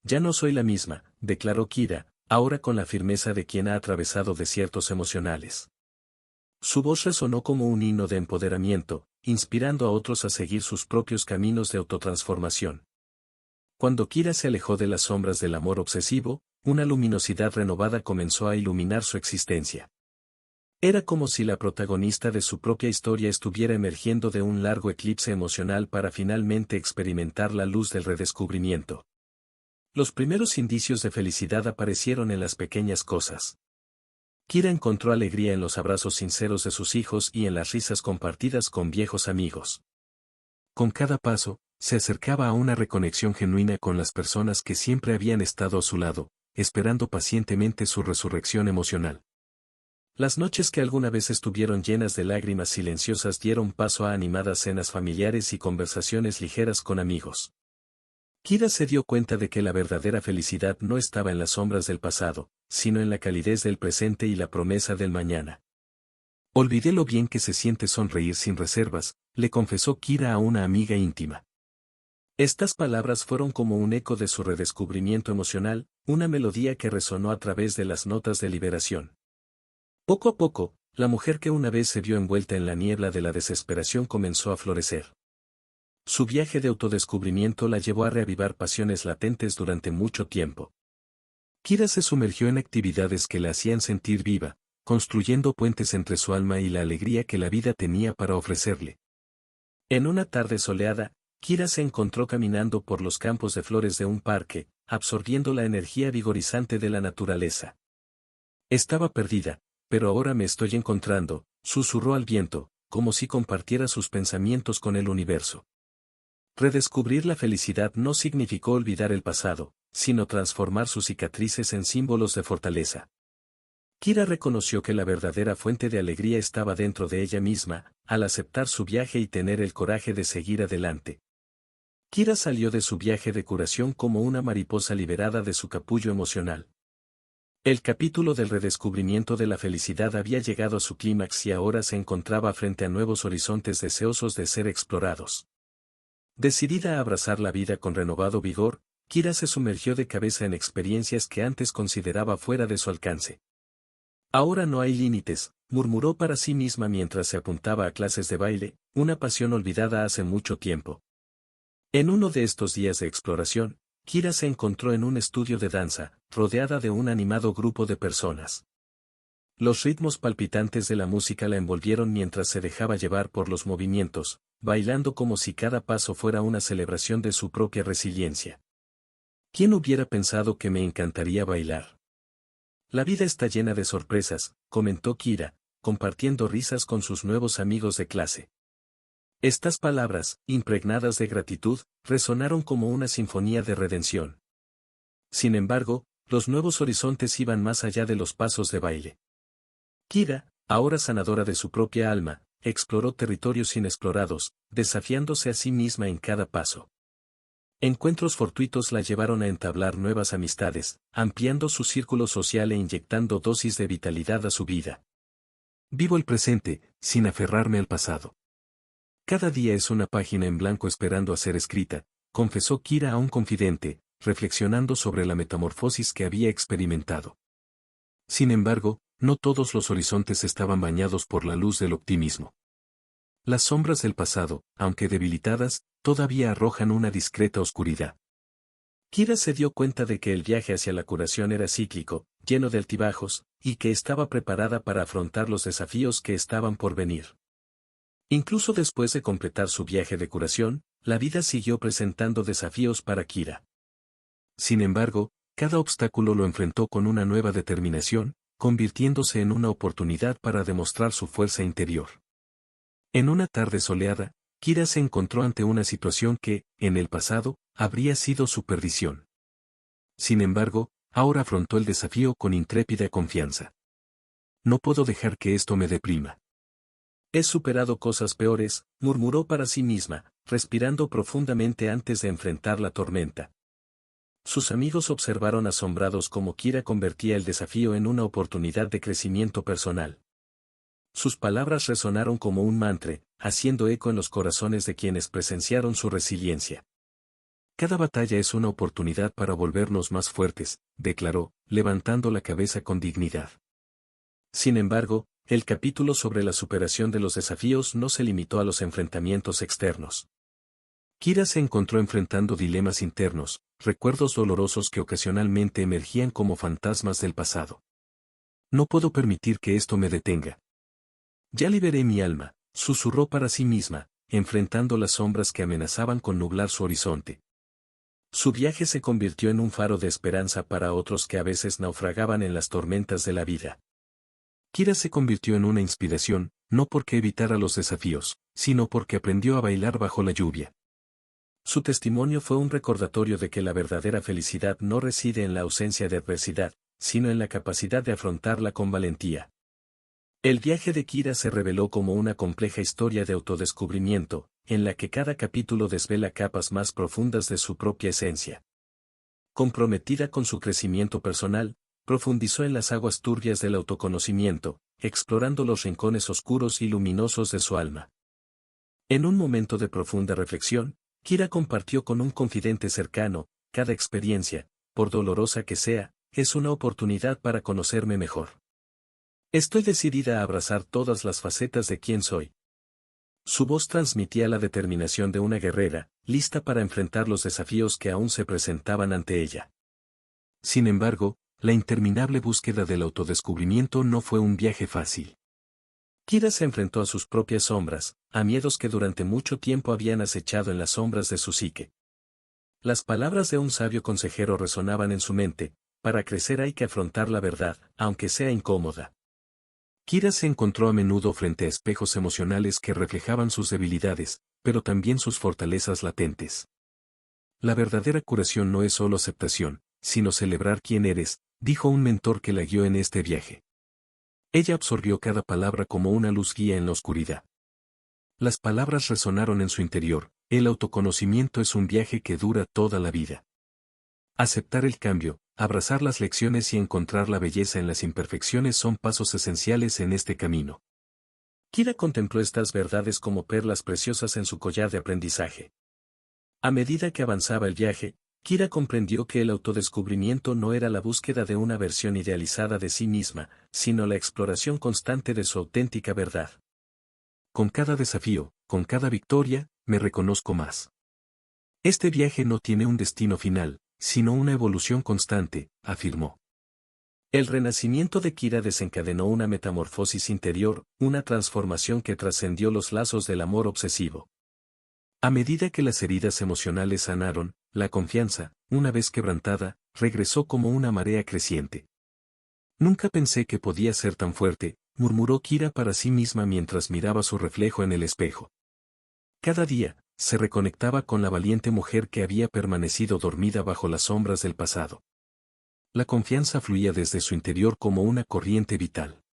«Ya no soy la misma», declaró Kira, ahora con la firmeza de quien ha atravesado desiertos emocionales. Su voz resonó como un himno de empoderamiento, inspirando a otros a seguir sus propios caminos de autotransformación. Cuando Kira se alejó de las sombras del amor obsesivo, una luminosidad renovada comenzó a iluminar su existencia. Era como si la protagonista de su propia historia estuviera emergiendo de un largo eclipse emocional para finalmente experimentar la luz del redescubrimiento. Los primeros indicios de felicidad aparecieron en las pequeñas cosas. Kira encontró alegría en los abrazos sinceros de sus hijos y en las risas compartidas con viejos amigos. Con cada paso, se acercaba a una reconexión genuina con las personas que siempre habían estado a su lado, esperando pacientemente su resurrección emocional. Las noches que alguna vez estuvieron llenas de lágrimas silenciosas dieron paso a animadas cenas familiares y conversaciones ligeras con amigos. Kira se dio cuenta de que la verdadera felicidad no estaba en las sombras del pasado, sino en la calidez del presente y la promesa del mañana. «Olvidé lo bien que se siente sonreír sin reservas», le confesó Kira a una amiga íntima. Estas palabras fueron como un eco de su redescubrimiento emocional, una melodía que resonó a través de las notas de liberación. Poco a poco, la mujer que una vez se vio envuelta en la niebla de la desesperación comenzó a florecer. Su viaje de autodescubrimiento la llevó a reavivar pasiones latentes durante mucho tiempo. Kira se sumergió en actividades que la hacían sentir viva, construyendo puentes entre su alma y la alegría que la vida tenía para ofrecerle. En una tarde soleada, Kira se encontró caminando por los campos de flores de un parque, absorbiendo la energía vigorizante de la naturaleza. Estaba perdida, pero ahora me estoy encontrando, susurró al viento, como si compartiera sus pensamientos con el universo. Redescubrir la felicidad no significó olvidar el pasado, sino transformar sus cicatrices en símbolos de fortaleza. Kira reconoció que la verdadera fuente de alegría estaba dentro de ella misma, al aceptar su viaje y tener el coraje de seguir adelante. Kira salió de su viaje de curación como una mariposa liberada de su capullo emocional. El capítulo del redescubrimiento de la felicidad había llegado a su clímax y ahora se encontraba frente a nuevos horizontes deseosos de ser explorados. Decidida a abrazar la vida con renovado vigor, Kira se sumergió de cabeza en experiencias que antes consideraba fuera de su alcance. «Ahora no hay límites», murmuró para sí misma mientras se apuntaba a clases de baile, una pasión olvidada hace mucho tiempo. En uno de estos días de exploración, Kira se encontró en un estudio de danza, rodeada de un animado grupo de personas. Los ritmos palpitantes de la música la envolvieron mientras se dejaba llevar por los movimientos, bailando como si cada paso fuera una celebración de su propia resiliencia. ¿Quién hubiera pensado que me encantaría bailar? La vida está llena de sorpresas, comentó Kira, compartiendo risas con sus nuevos amigos de clase. Estas palabras, impregnadas de gratitud, resonaron como una sinfonía de redención. Sin embargo, los nuevos horizontes iban más allá de los pasos de baile. Kira, ahora sanadora de su propia alma, exploró territorios inexplorados, desafiándose a sí misma en cada paso. Encuentros fortuitos la llevaron a entablar nuevas amistades, ampliando su círculo social e inyectando dosis de vitalidad a su vida. Vivo el presente, sin aferrarme al pasado. Cada día es una página en blanco esperando a ser escrita, confesó Kira a un confidente, reflexionando sobre la metamorfosis que había experimentado. Sin embargo, no todos los horizontes estaban bañados por la luz del optimismo. Las sombras del pasado, aunque debilitadas, todavía arrojan una discreta oscuridad. Kira se dio cuenta de que el viaje hacia la curación era cíclico, lleno de altibajos, y que estaba preparada para afrontar los desafíos que estaban por venir. Incluso después de completar su viaje de curación, la vida siguió presentando desafíos para Kira. Sin embargo, cada obstáculo lo enfrentó con una nueva determinación, convirtiéndose en una oportunidad para demostrar su fuerza interior. En una tarde soleada, Kira se encontró ante una situación que, en el pasado, habría sido su perdición. Sin embargo, ahora afrontó el desafío con intrépida confianza. No puedo dejar que esto me deprima. He superado cosas peores, murmuró para sí misma, respirando profundamente antes de enfrentar la tormenta. Sus amigos observaron asombrados cómo Kira convertía el desafío en una oportunidad de crecimiento personal. Sus palabras resonaron como un mantra, haciendo eco en los corazones de quienes presenciaron su resiliencia. Cada batalla es una oportunidad para volvernos más fuertes, declaró, levantando la cabeza con dignidad. Sin embargo, el capítulo sobre la superación de los desafíos no se limitó a los enfrentamientos externos. Kira se encontró enfrentando dilemas internos, recuerdos dolorosos que ocasionalmente emergían como fantasmas del pasado. No puedo permitir que esto me detenga. Ya liberé mi alma, susurró para sí misma, enfrentando las sombras que amenazaban con nublar su horizonte. Su viaje se convirtió en un faro de esperanza para otros que a veces naufragaban en las tormentas de la vida. Kira se convirtió en una inspiración, no porque evitara los desafíos, sino porque aprendió a bailar bajo la lluvia. Su testimonio fue un recordatorio de que la verdadera felicidad no reside en la ausencia de adversidad, sino en la capacidad de afrontarla con valentía. El viaje de Kira se reveló como una compleja historia de autodescubrimiento, en la que cada capítulo desvela capas más profundas de su propia esencia. Comprometida con su crecimiento personal, profundizó en las aguas turbias del autoconocimiento, explorando los rincones oscuros y luminosos de su alma. En un momento de profunda reflexión, Kira compartió con un confidente cercano: cada experiencia, por dolorosa que sea, es una oportunidad para conocerme mejor. Estoy decidida a abrazar todas las facetas de quien soy. Su voz transmitía la determinación de una guerrera, lista para enfrentar los desafíos que aún se presentaban ante ella. Sin embargo, la interminable búsqueda del autodescubrimiento no fue un viaje fácil. Kira se enfrentó a sus propias sombras, a miedos que durante mucho tiempo habían acechado en las sombras de su psique. Las palabras de un sabio consejero resonaban en su mente: para crecer hay que afrontar la verdad, aunque sea incómoda. Kira se encontró a menudo frente a espejos emocionales que reflejaban sus debilidades, pero también sus fortalezas latentes. La verdadera curación no es solo aceptación, sino celebrar quién eres, dijo un mentor que la guió en este viaje. Ella absorbió cada palabra como una luz guía en la oscuridad. Las palabras resonaron en su interior: el autoconocimiento es un viaje que dura toda la vida. Aceptar el cambio, abrazar las lecciones y encontrar la belleza en las imperfecciones son pasos esenciales en este camino. Kira contempló estas verdades como perlas preciosas en su collar de aprendizaje. A medida que avanzaba el viaje, Kira comprendió que el autodescubrimiento no era la búsqueda de una versión idealizada de sí misma, sino la exploración constante de su auténtica verdad. Con cada desafío, con cada victoria, me reconozco más. Este viaje no tiene un destino final, sino una evolución constante, afirmó. El renacimiento de Kira desencadenó una metamorfosis interior, una transformación que trascendió los lazos del amor obsesivo. A medida que las heridas emocionales sanaron, la confianza, una vez quebrantada, regresó como una marea creciente. Nunca pensé que podía ser tan fuerte, murmuró Kira para sí misma mientras miraba su reflejo en el espejo. Cada día, se reconectaba con la valiente mujer que había permanecido dormida bajo las sombras del pasado. La confianza fluía desde su interior como una corriente vital.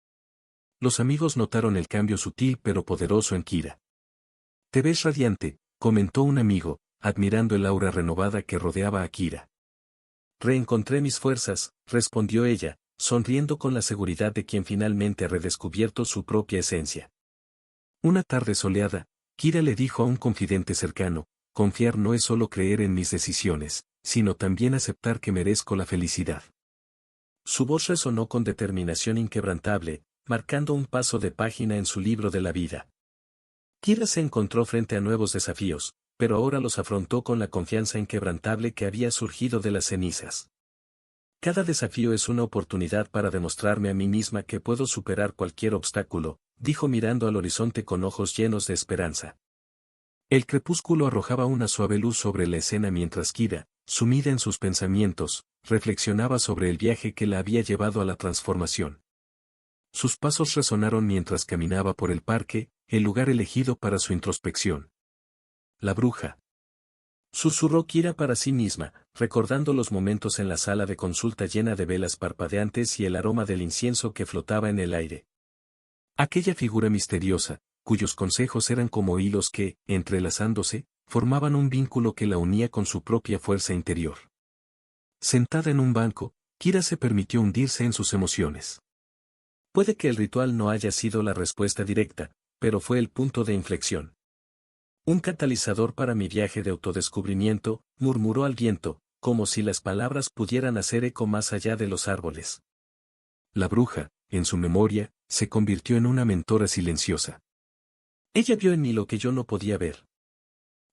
Los amigos notaron el cambio sutil pero poderoso en Kira. «Te ves radiante», comentó un amigo, admirando el aura renovada que rodeaba a Kira. «Reencontré mis fuerzas», respondió ella, sonriendo con la seguridad de quien finalmente ha redescubierto su propia esencia. Una tarde soleada, Kira le dijo a un confidente cercano: «Confiar no es solo creer en mis decisiones, sino también aceptar que merezco la felicidad». Su voz resonó con determinación inquebrantable, marcando un paso de página en su libro de la vida. Kira se encontró frente a nuevos desafíos, pero ahora los afrontó con la confianza inquebrantable que había surgido de las cenizas. «Cada desafío es una oportunidad para demostrarme a mí misma que puedo superar cualquier obstáculo», dijo mirando al horizonte con ojos llenos de esperanza. El crepúsculo arrojaba una suave luz sobre la escena mientras Kira, sumida en sus pensamientos, reflexionaba sobre el viaje que la había llevado a la transformación. Sus pasos resonaron mientras caminaba por el parque, el lugar elegido para su introspección. «La bruja», susurró Kira para sí misma, recordando los momentos en la sala de consulta llena de velas parpadeantes y el aroma del incienso que flotaba en el aire. Aquella figura misteriosa, cuyos consejos eran como hilos que, entrelazándose, formaban un vínculo que la unía con su propia fuerza interior. Sentada en un banco, Kira se permitió hundirse en sus emociones. Puede que el ritual no haya sido la respuesta directa, pero fue el punto de inflexión. «Un catalizador para mi viaje de autodescubrimiento», murmuró al viento, como si las palabras pudieran hacer eco más allá de los árboles. La bruja, en su memoria, se convirtió en una mentora silenciosa. Ella vio en mí lo que yo no podía ver.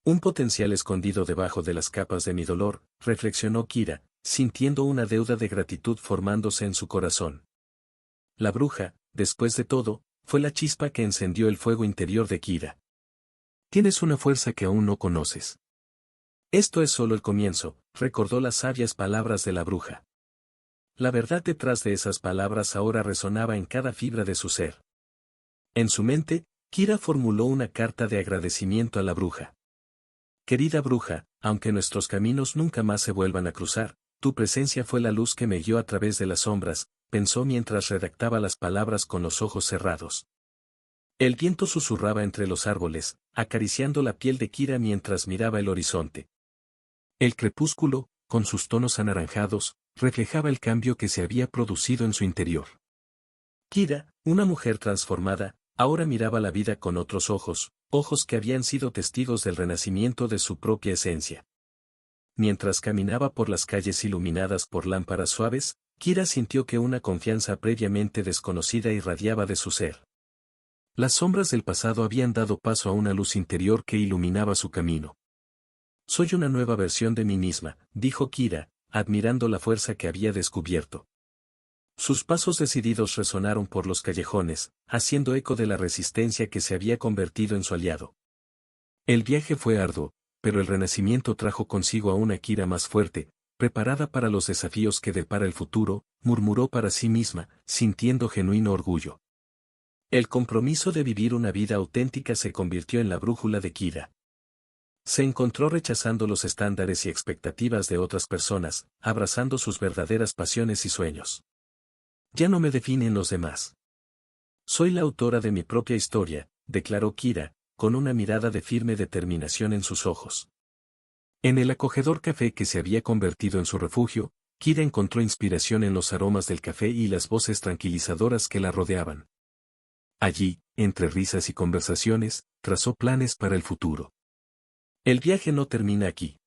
Un potencial escondido debajo de las capas de mi dolor, reflexionó Kira, sintiendo una deuda de gratitud formándose en su corazón. La bruja, después de todo, fue la chispa que encendió el fuego interior de Kira. «Tienes una fuerza que aún no conoces. Esto es solo el comienzo», recordó las sabias palabras de la bruja. La verdad detrás de esas palabras ahora resonaba en cada fibra de su ser. En su mente, Kira formuló una carta de agradecimiento a la bruja. «Querida bruja, aunque nuestros caminos nunca más se vuelvan a cruzar, tu presencia fue la luz que me guió a través de las sombras», pensó mientras redactaba las palabras con los ojos cerrados. El viento susurraba entre los árboles, acariciando la piel de Kira mientras miraba el horizonte. El crepúsculo, con sus tonos anaranjados, reflejaba el cambio que se había producido en su interior. Kira, una mujer transformada, ahora miraba la vida con otros ojos, ojos que habían sido testigos del renacimiento de su propia esencia. Mientras caminaba por las calles iluminadas por lámparas suaves, Kira sintió que una confianza previamente desconocida irradiaba de su ser. Las sombras del pasado habían dado paso a una luz interior que iluminaba su camino. «Soy una nueva versión de mí misma», dijo Kira, admirando la fuerza que había descubierto. Sus pasos decididos resonaron por los callejones, haciendo eco de la resistencia que se había convertido en su aliado. El viaje fue arduo, pero el renacimiento trajo consigo a una Kira más fuerte, preparada para los desafíos que depara el futuro, murmuró para sí misma, sintiendo genuino orgullo. El compromiso de vivir una vida auténtica se convirtió en la brújula de Kira. Se encontró rechazando los estándares y expectativas de otras personas, abrazando sus verdaderas pasiones y sueños. «Ya no me definen los demás. Soy la autora de mi propia historia», declaró Kira, con una mirada de firme determinación en sus ojos. En el acogedor café que se había convertido en su refugio, Kira encontró inspiración en los aromas del café y las voces tranquilizadoras que la rodeaban. Allí, entre risas y conversaciones, trazó planes para el futuro. «El viaje no termina aquí.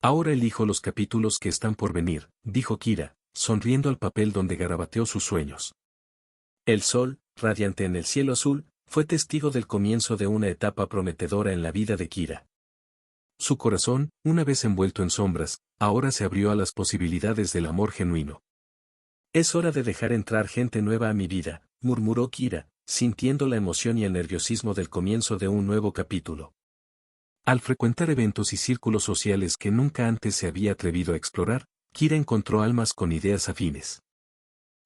Ahora elijo los capítulos que están por venir», dijo Kira, sonriendo al papel donde garabateó sus sueños. El sol, radiante en el cielo azul, fue testigo del comienzo de una etapa prometedora en la vida de Kira. Su corazón, una vez envuelto en sombras, ahora se abrió a las posibilidades del amor genuino. «Es hora de dejar entrar gente nueva a mi vida», murmuró Kira, sintiendo la emoción y el nerviosismo del comienzo de un nuevo capítulo. Al frecuentar eventos y círculos sociales que nunca antes se había atrevido a explorar, Kira encontró almas con ideas afines.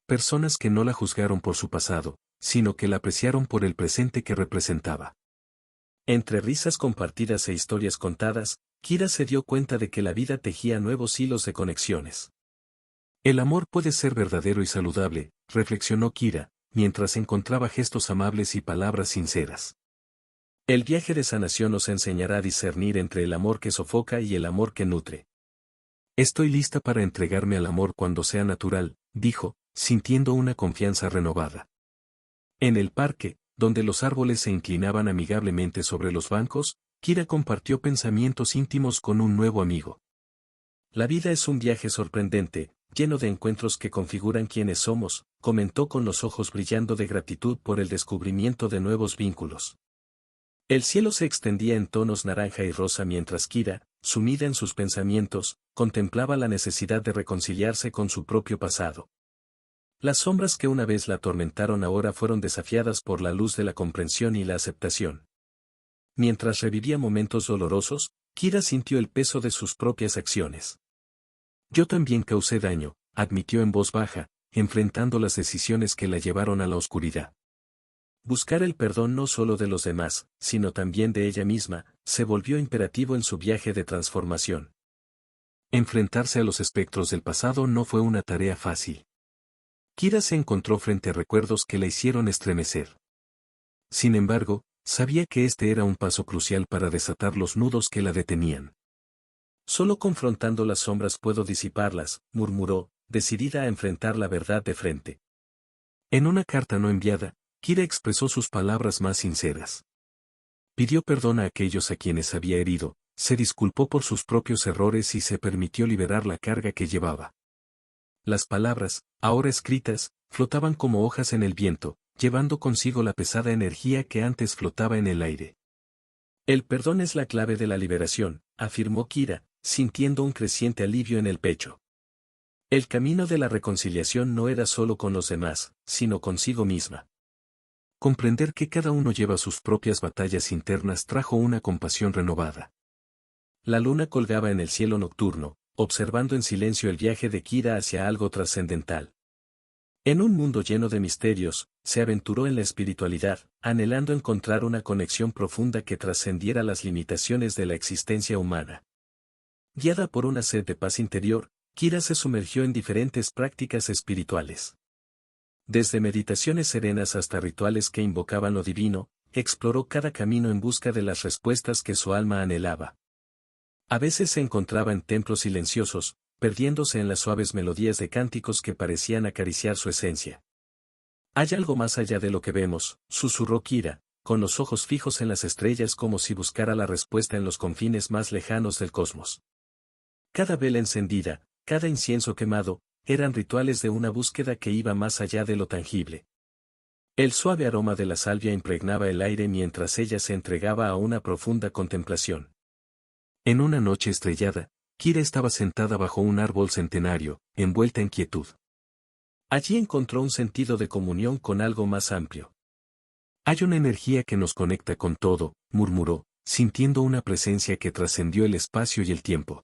Personas que no la juzgaron por su pasado, sino que la apreciaron por el presente que representaba. Entre risas compartidas e historias contadas, Kira se dio cuenta de que la vida tejía nuevos hilos de conexiones. El amor puede ser verdadero y saludable, reflexionó Kira, mientras encontraba gestos amables y palabras sinceras. El viaje de sanación nos enseñará a discernir entre el amor que sofoca y el amor que nutre. Estoy lista para entregarme al amor cuando sea natural, dijo, sintiendo una confianza renovada. En el parque, donde los árboles se inclinaban amigablemente sobre los bancos, Kira compartió pensamientos íntimos con un nuevo amigo. La vida es un viaje sorprendente, lleno de encuentros que configuran quiénes somos, comentó con los ojos brillando de gratitud por el descubrimiento de nuevos vínculos. El cielo se extendía en tonos naranja y rosa mientras Kira, sumida en sus pensamientos, contemplaba la necesidad de reconciliarse con su propio pasado. Las sombras que una vez la atormentaron ahora fueron desafiadas por la luz de la comprensión y la aceptación. Mientras revivía momentos dolorosos, Kira sintió el peso de sus propias acciones. Yo también causé daño, admitió en voz baja, enfrentando las decisiones que la llevaron a la oscuridad. Buscar el perdón no solo de los demás, sino también de ella misma, se volvió imperativo en su viaje de transformación. Enfrentarse a los espectros del pasado no fue una tarea fácil. Kira se encontró frente a recuerdos que la hicieron estremecer. Sin embargo, sabía que este era un paso crucial para desatar los nudos que la detenían. Solo confrontando las sombras puedo disiparlas, murmuró, decidida a enfrentar la verdad de frente. En una carta no enviada, Kira expresó sus palabras más sinceras. Pidió perdón a aquellos a quienes había herido, se disculpó por sus propios errores y se permitió liberar la carga que llevaba. Las palabras, ahora escritas, flotaban como hojas en el viento, llevando consigo la pesada energía que antes flotaba en el aire. El perdón es la clave de la liberación, afirmó Kira, sintiendo un creciente alivio en el pecho. El camino de la reconciliación no era solo con los demás, sino consigo misma. Comprender que cada uno lleva sus propias batallas internas trajo una compasión renovada. La luna colgaba en el cielo nocturno, observando en silencio el viaje de Kira hacia algo trascendental. En un mundo lleno de misterios, se aventuró en la espiritualidad, anhelando encontrar una conexión profunda que trascendiera las limitaciones de la existencia humana. Guiada por una sed de paz interior, Kira se sumergió en diferentes prácticas espirituales. Desde meditaciones serenas hasta rituales que invocaban lo divino, exploró cada camino en busca de las respuestas que su alma anhelaba. A veces se encontraba en templos silenciosos, perdiéndose en las suaves melodías de cánticos que parecían acariciar su esencia. Hay algo más allá de lo que vemos, susurró Kira, con los ojos fijos en las estrellas como si buscara la respuesta en los confines más lejanos del cosmos. Cada vela encendida, cada incienso quemado, eran rituales de una búsqueda que iba más allá de lo tangible. El suave aroma de la salvia impregnaba el aire mientras ella se entregaba a una profunda contemplación. En una noche estrellada, Kira estaba sentada bajo un árbol centenario, envuelta en quietud. Allí encontró un sentido de comunión con algo más amplio. Hay una energía que nos conecta con todo, murmuró, sintiendo una presencia que trascendió el espacio y el tiempo.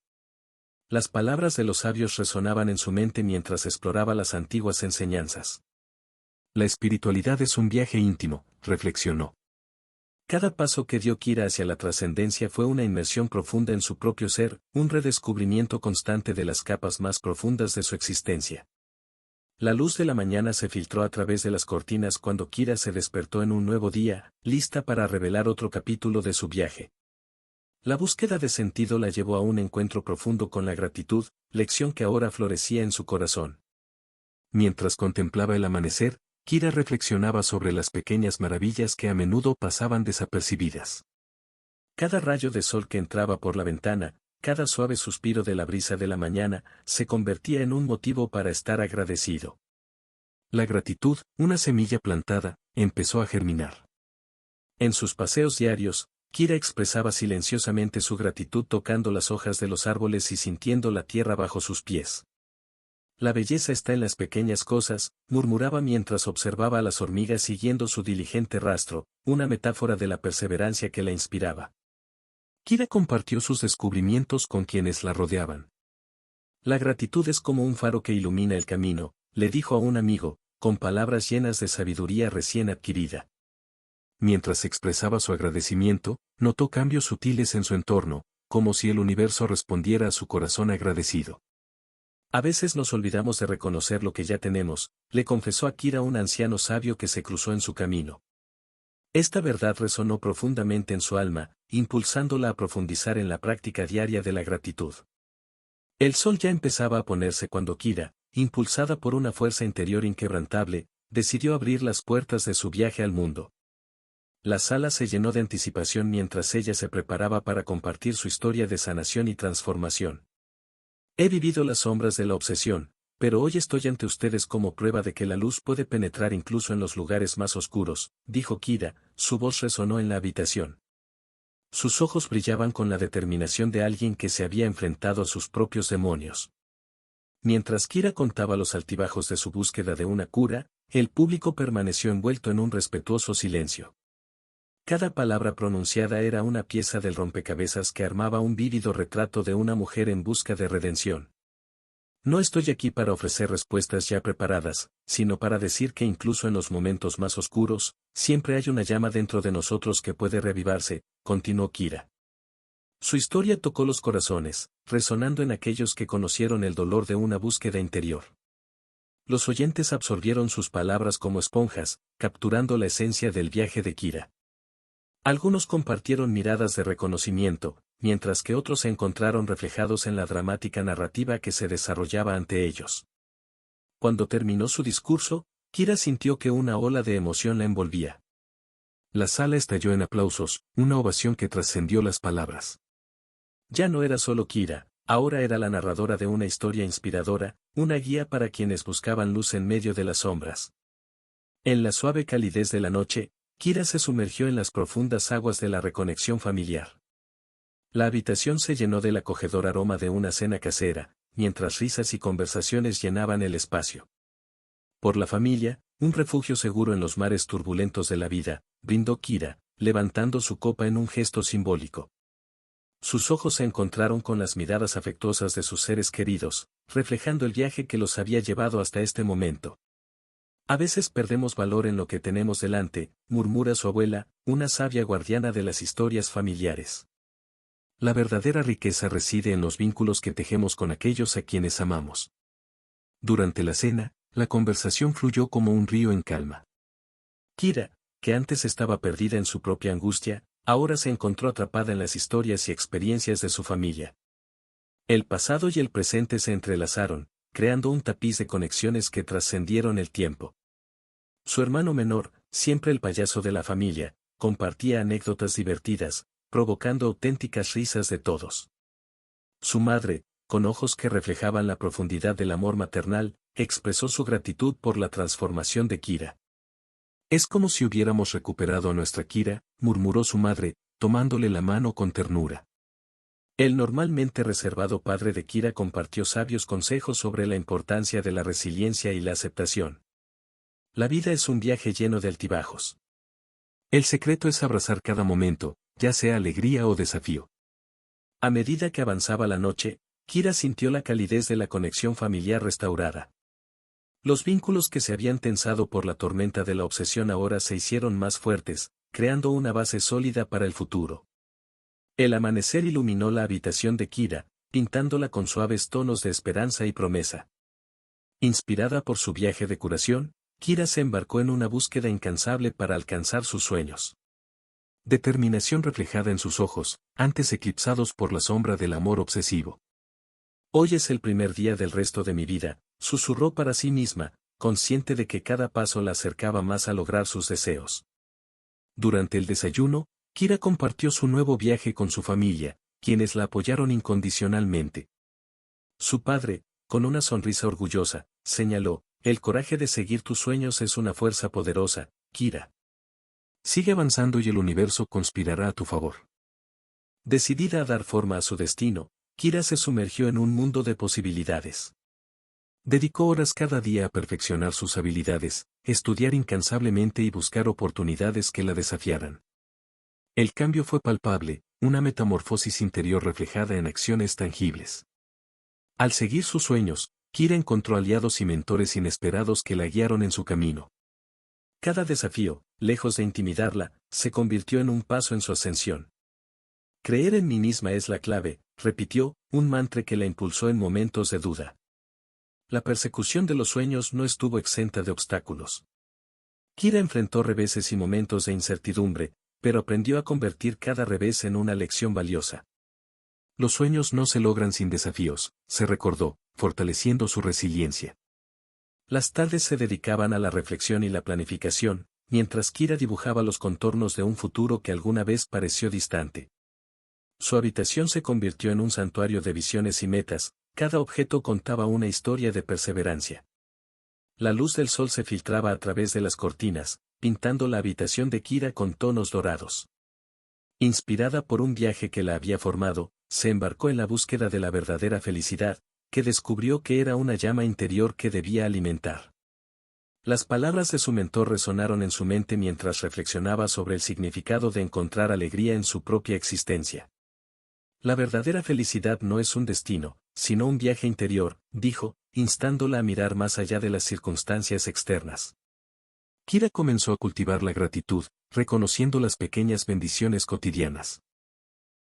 Las palabras de los sabios resonaban en su mente mientras exploraba las antiguas enseñanzas. La espiritualidad es un viaje íntimo, reflexionó. Cada paso que dio Kira hacia la trascendencia fue una inmersión profunda en su propio ser, un redescubrimiento constante de las capas más profundas de su existencia. La luz de la mañana se filtró a través de las cortinas cuando Kira se despertó en un nuevo día, lista para revelar otro capítulo de su viaje. La búsqueda de sentido la llevó a un encuentro profundo con la gratitud, lección que ahora florecía en su corazón. Mientras contemplaba el amanecer, Kira reflexionaba sobre las pequeñas maravillas que a menudo pasaban desapercibidas. Cada rayo de sol que entraba por la ventana, cada suave suspiro de la brisa de la mañana, se convertía en un motivo para estar agradecido. La gratitud, una semilla plantada, empezó a germinar. En sus paseos diarios, Kira expresaba silenciosamente su gratitud tocando las hojas de los árboles y sintiendo la tierra bajo sus pies. La belleza está en las pequeñas cosas, murmuraba mientras observaba a las hormigas siguiendo su diligente rastro, una metáfora de la perseverancia que la inspiraba. Kira compartió sus descubrimientos con quienes la rodeaban. La gratitud es como un faro que ilumina el camino, le dijo a un amigo, con palabras llenas de sabiduría recién adquirida. Mientras expresaba su agradecimiento, notó cambios sutiles en su entorno, como si el universo respondiera a su corazón agradecido. A veces nos olvidamos de reconocer lo que ya tenemos, le confesó a Kira un anciano sabio que se cruzó en su camino. Esta verdad resonó profundamente en su alma, impulsándola a profundizar en la práctica diaria de la gratitud. El sol ya empezaba a ponerse cuando Kira, impulsada por una fuerza interior inquebrantable, decidió abrir las puertas de su viaje al mundo. La sala se llenó de anticipación mientras ella se preparaba para compartir su historia de sanación y transformación. He vivido las sombras de la obsesión, pero hoy estoy ante ustedes como prueba de que la luz puede penetrar incluso en los lugares más oscuros, dijo Kira, su voz resonó en la habitación. Sus ojos brillaban con la determinación de alguien que se había enfrentado a sus propios demonios. Mientras Kira contaba los altibajos de su búsqueda de una cura, el público permaneció envuelto en un respetuoso silencio. Cada palabra pronunciada era una pieza del rompecabezas que armaba un vívido retrato de una mujer en busca de redención. No estoy aquí para ofrecer respuestas ya preparadas, sino para decir que incluso en los momentos más oscuros, siempre hay una llama dentro de nosotros que puede reavivarse, continuó Kira. Su historia tocó los corazones, resonando en aquellos que conocieron el dolor de una búsqueda interior. Los oyentes absorbieron sus palabras como esponjas, capturando la esencia del viaje de Kira. Algunos compartieron miradas de reconocimiento, mientras que otros se encontraron reflejados en la dramática narrativa que se desarrollaba ante ellos. Cuando terminó su discurso, Kira sintió que una ola de emoción la envolvía. La sala estalló en aplausos, una ovación que trascendió las palabras. Ya no era solo Kira, ahora era la narradora de una historia inspiradora, una guía para quienes buscaban luz en medio de las sombras. En la suave calidez de la noche, Kira se sumergió en las profundas aguas de la reconexión familiar. La habitación se llenó del acogedor aroma de una cena casera, mientras risas y conversaciones llenaban el espacio. Por la familia, un refugio seguro en los mares turbulentos de la vida, brindó Kira, levantando su copa en un gesto simbólico. Sus ojos se encontraron con las miradas afectuosas de sus seres queridos, reflejando el viaje que los había llevado hasta este momento. A veces perdemos valor en lo que tenemos delante, murmura su abuela, una sabia guardiana de las historias familiares. La verdadera riqueza reside en los vínculos que tejemos con aquellos a quienes amamos. Durante la cena, la conversación fluyó como un río en calma. Kira, que antes estaba perdida en su propia angustia, ahora se encontró atrapada en las historias y experiencias de su familia. El pasado y el presente se entrelazaron, creando un tapiz de conexiones que trascendieron el tiempo. Su hermano menor, siempre el payaso de la familia, compartía anécdotas divertidas, provocando auténticas risas de todos. Su madre, con ojos que reflejaban la profundidad del amor maternal, expresó su gratitud por la transformación de Kira. Es como si hubiéramos recuperado a nuestra Kira, murmuró su madre, tomándole la mano con ternura. El normalmente reservado padre de Kira compartió sabios consejos sobre la importancia de la resiliencia y la aceptación. La vida es un viaje lleno de altibajos. El secreto es abrazar cada momento, ya sea alegría o desafío. A medida que avanzaba la noche, Kira sintió la calidez de la conexión familiar restaurada. Los vínculos que se habían tensado por la tormenta de la obsesión ahora se hicieron más fuertes, creando una base sólida para el futuro. El amanecer iluminó la habitación de Kira, pintándola con suaves tonos de esperanza y promesa. Inspirada por su viaje de curación, Kira se embarcó en una búsqueda incansable para alcanzar sus sueños. Determinación reflejada en sus ojos, antes eclipsados por la sombra del amor obsesivo. Hoy es el primer día del resto de mi vida, susurró para sí misma, consciente de que cada paso la acercaba más a lograr sus deseos. Durante el desayuno, Kira compartió su nuevo viaje con su familia, quienes la apoyaron incondicionalmente. Su padre, con una sonrisa orgullosa, señaló, el coraje de seguir tus sueños es una fuerza poderosa, Kira. Sigue avanzando y el universo conspirará a tu favor. Decidida a dar forma a su destino, Kira se sumergió en un mundo de posibilidades. Dedicó horas cada día a perfeccionar sus habilidades, estudiar incansablemente y buscar oportunidades que la desafiaran. El cambio fue palpable, una metamorfosis interior reflejada en acciones tangibles. Al seguir sus sueños, Kira encontró aliados y mentores inesperados que la guiaron en su camino. Cada desafío, lejos de intimidarla, se convirtió en un paso en su ascensión. Creer en mí misma es la clave, repitió, un mantra que la impulsó en momentos de duda. La persecución de los sueños no estuvo exenta de obstáculos. Kira enfrentó reveses y momentos de incertidumbre, pero aprendió a convertir cada revés en una lección valiosa. Los sueños no se logran sin desafíos, se recordó, fortaleciendo su resiliencia. Las tardes se dedicaban a la reflexión y la planificación, mientras Kira dibujaba los contornos de un futuro que alguna vez pareció distante. Su habitación se convirtió en un santuario de visiones y metas, cada objeto contaba una historia de perseverancia. La luz del sol se filtraba a través de las cortinas, pintando la habitación de Kira con tonos dorados. Inspirada por un viaje que la había formado, se embarcó en la búsqueda de la verdadera felicidad, que descubrió que era una llama interior que debía alimentar. Las palabras de su mentor resonaron en su mente mientras reflexionaba sobre el significado de encontrar alegría en su propia existencia. La verdadera felicidad no es un destino, sino un viaje interior, dijo, instándola a mirar más allá de las circunstancias externas. Kira comenzó a cultivar la gratitud, reconociendo las pequeñas bendiciones cotidianas.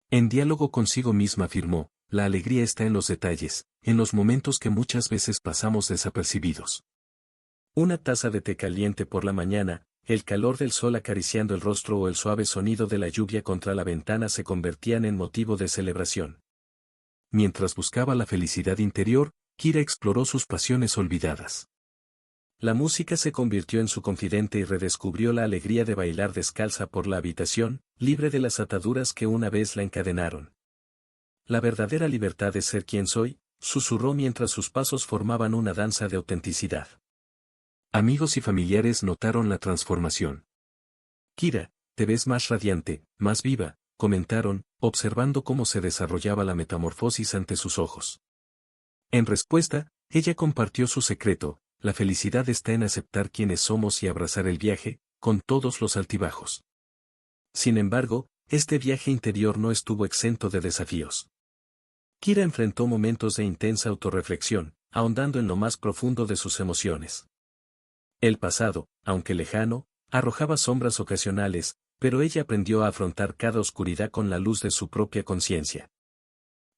En diálogo consigo misma afirmó, la alegría está en los detalles, en los momentos que muchas veces pasamos desapercibidos. Una taza de té caliente por la mañana, el calor del sol acariciando el rostro o el suave sonido de la lluvia contra la ventana se convertían en motivo de celebración. Mientras buscaba la felicidad interior, Kira exploró sus pasiones olvidadas. La música se convirtió en su confidente y redescubrió la alegría de bailar descalza por la habitación, libre de las ataduras que una vez la encadenaron. La verdadera libertad es ser quien soy, susurró mientras sus pasos formaban una danza de autenticidad. Amigos y familiares notaron la transformación. Kira, te ves más radiante, más viva, comentaron, observando cómo se desarrollaba la metamorfosis ante sus ojos. En respuesta, ella compartió su secreto, la felicidad está en aceptar quienes somos y abrazar el viaje, con todos los altibajos. Sin embargo, este viaje interior no estuvo exento de desafíos. Kira enfrentó momentos de intensa autorreflexión, ahondando en lo más profundo de sus emociones. El pasado, aunque lejano, arrojaba sombras ocasionales, pero ella aprendió a afrontar cada oscuridad con la luz de su propia conciencia.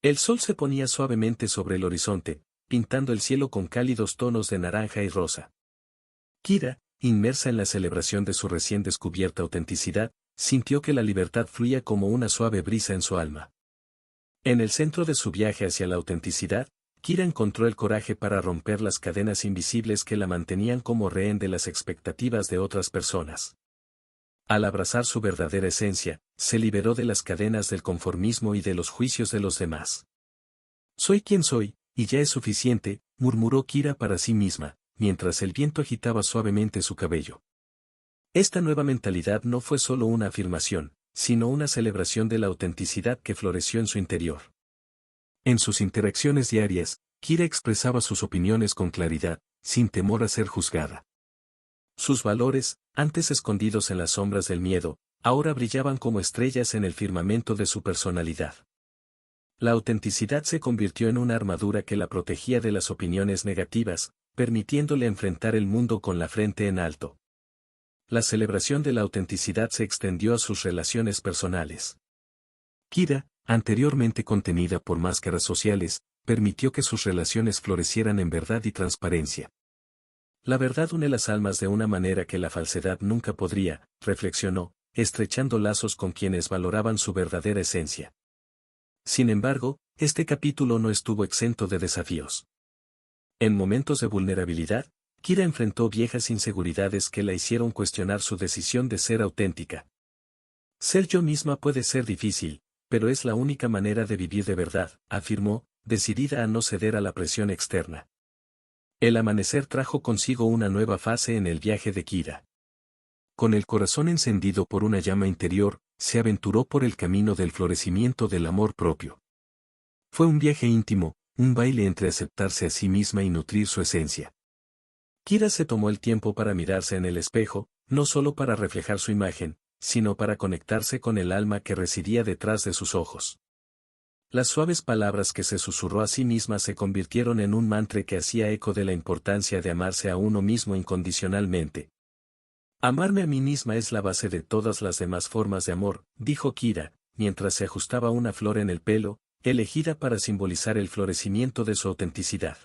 El sol se ponía suavemente sobre el horizonte, pintando el cielo con cálidos tonos de naranja y rosa. Kira, inmersa en la celebración de su recién descubierta autenticidad, sintió que la libertad fluía como una suave brisa en su alma. En el centro de su viaje hacia la autenticidad, Kira encontró el coraje para romper las cadenas invisibles que la mantenían como rehén de las expectativas de otras personas. Al abrazar su verdadera esencia, se liberó de las cadenas del conformismo y de los juicios de los demás. Soy quien soy, y ya es suficiente, murmuró Kira para sí misma, mientras el viento agitaba suavemente su cabello. Esta nueva mentalidad no fue solo una afirmación, sino una celebración de la autenticidad que floreció en su interior. En sus interacciones diarias, Kira expresaba sus opiniones con claridad, sin temor a ser juzgada. Sus valores, antes escondidos en las sombras del miedo, ahora brillaban como estrellas en el firmamento de su personalidad. La autenticidad se convirtió en una armadura que la protegía de las opiniones negativas, permitiéndole enfrentar el mundo con la frente en alto. La celebración de la autenticidad se extendió a sus relaciones personales. Kira, anteriormente contenida por máscaras sociales, permitió que sus relaciones florecieran en verdad y transparencia. La verdad une las almas de una manera que la falsedad nunca podría, reflexionó, estrechando lazos con quienes valoraban su verdadera esencia. Sin embargo, este capítulo no estuvo exento de desafíos. En momentos de vulnerabilidad, Kira enfrentó viejas inseguridades que la hicieron cuestionar su decisión de ser auténtica. Ser yo misma puede ser difícil, pero es la única manera de vivir de verdad, afirmó, decidida a no ceder a la presión externa. El amanecer trajo consigo una nueva fase en el viaje de Kira. Con el corazón encendido por una llama interior, se aventuró por el camino del florecimiento del amor propio. Fue un viaje íntimo, un baile entre aceptarse a sí misma y nutrir su esencia. Kira se tomó el tiempo para mirarse en el espejo, no solo para reflejar su imagen, sino para conectarse con el alma que residía detrás de sus ojos. Las suaves palabras que se susurró a sí misma se convirtieron en un mantra que hacía eco de la importancia de amarse a uno mismo incondicionalmente. Amarme a mí misma es la base de todas las demás formas de amor, dijo Kira, mientras se ajustaba una flor en el pelo, elegida para simbolizar el florecimiento de su autenticidad.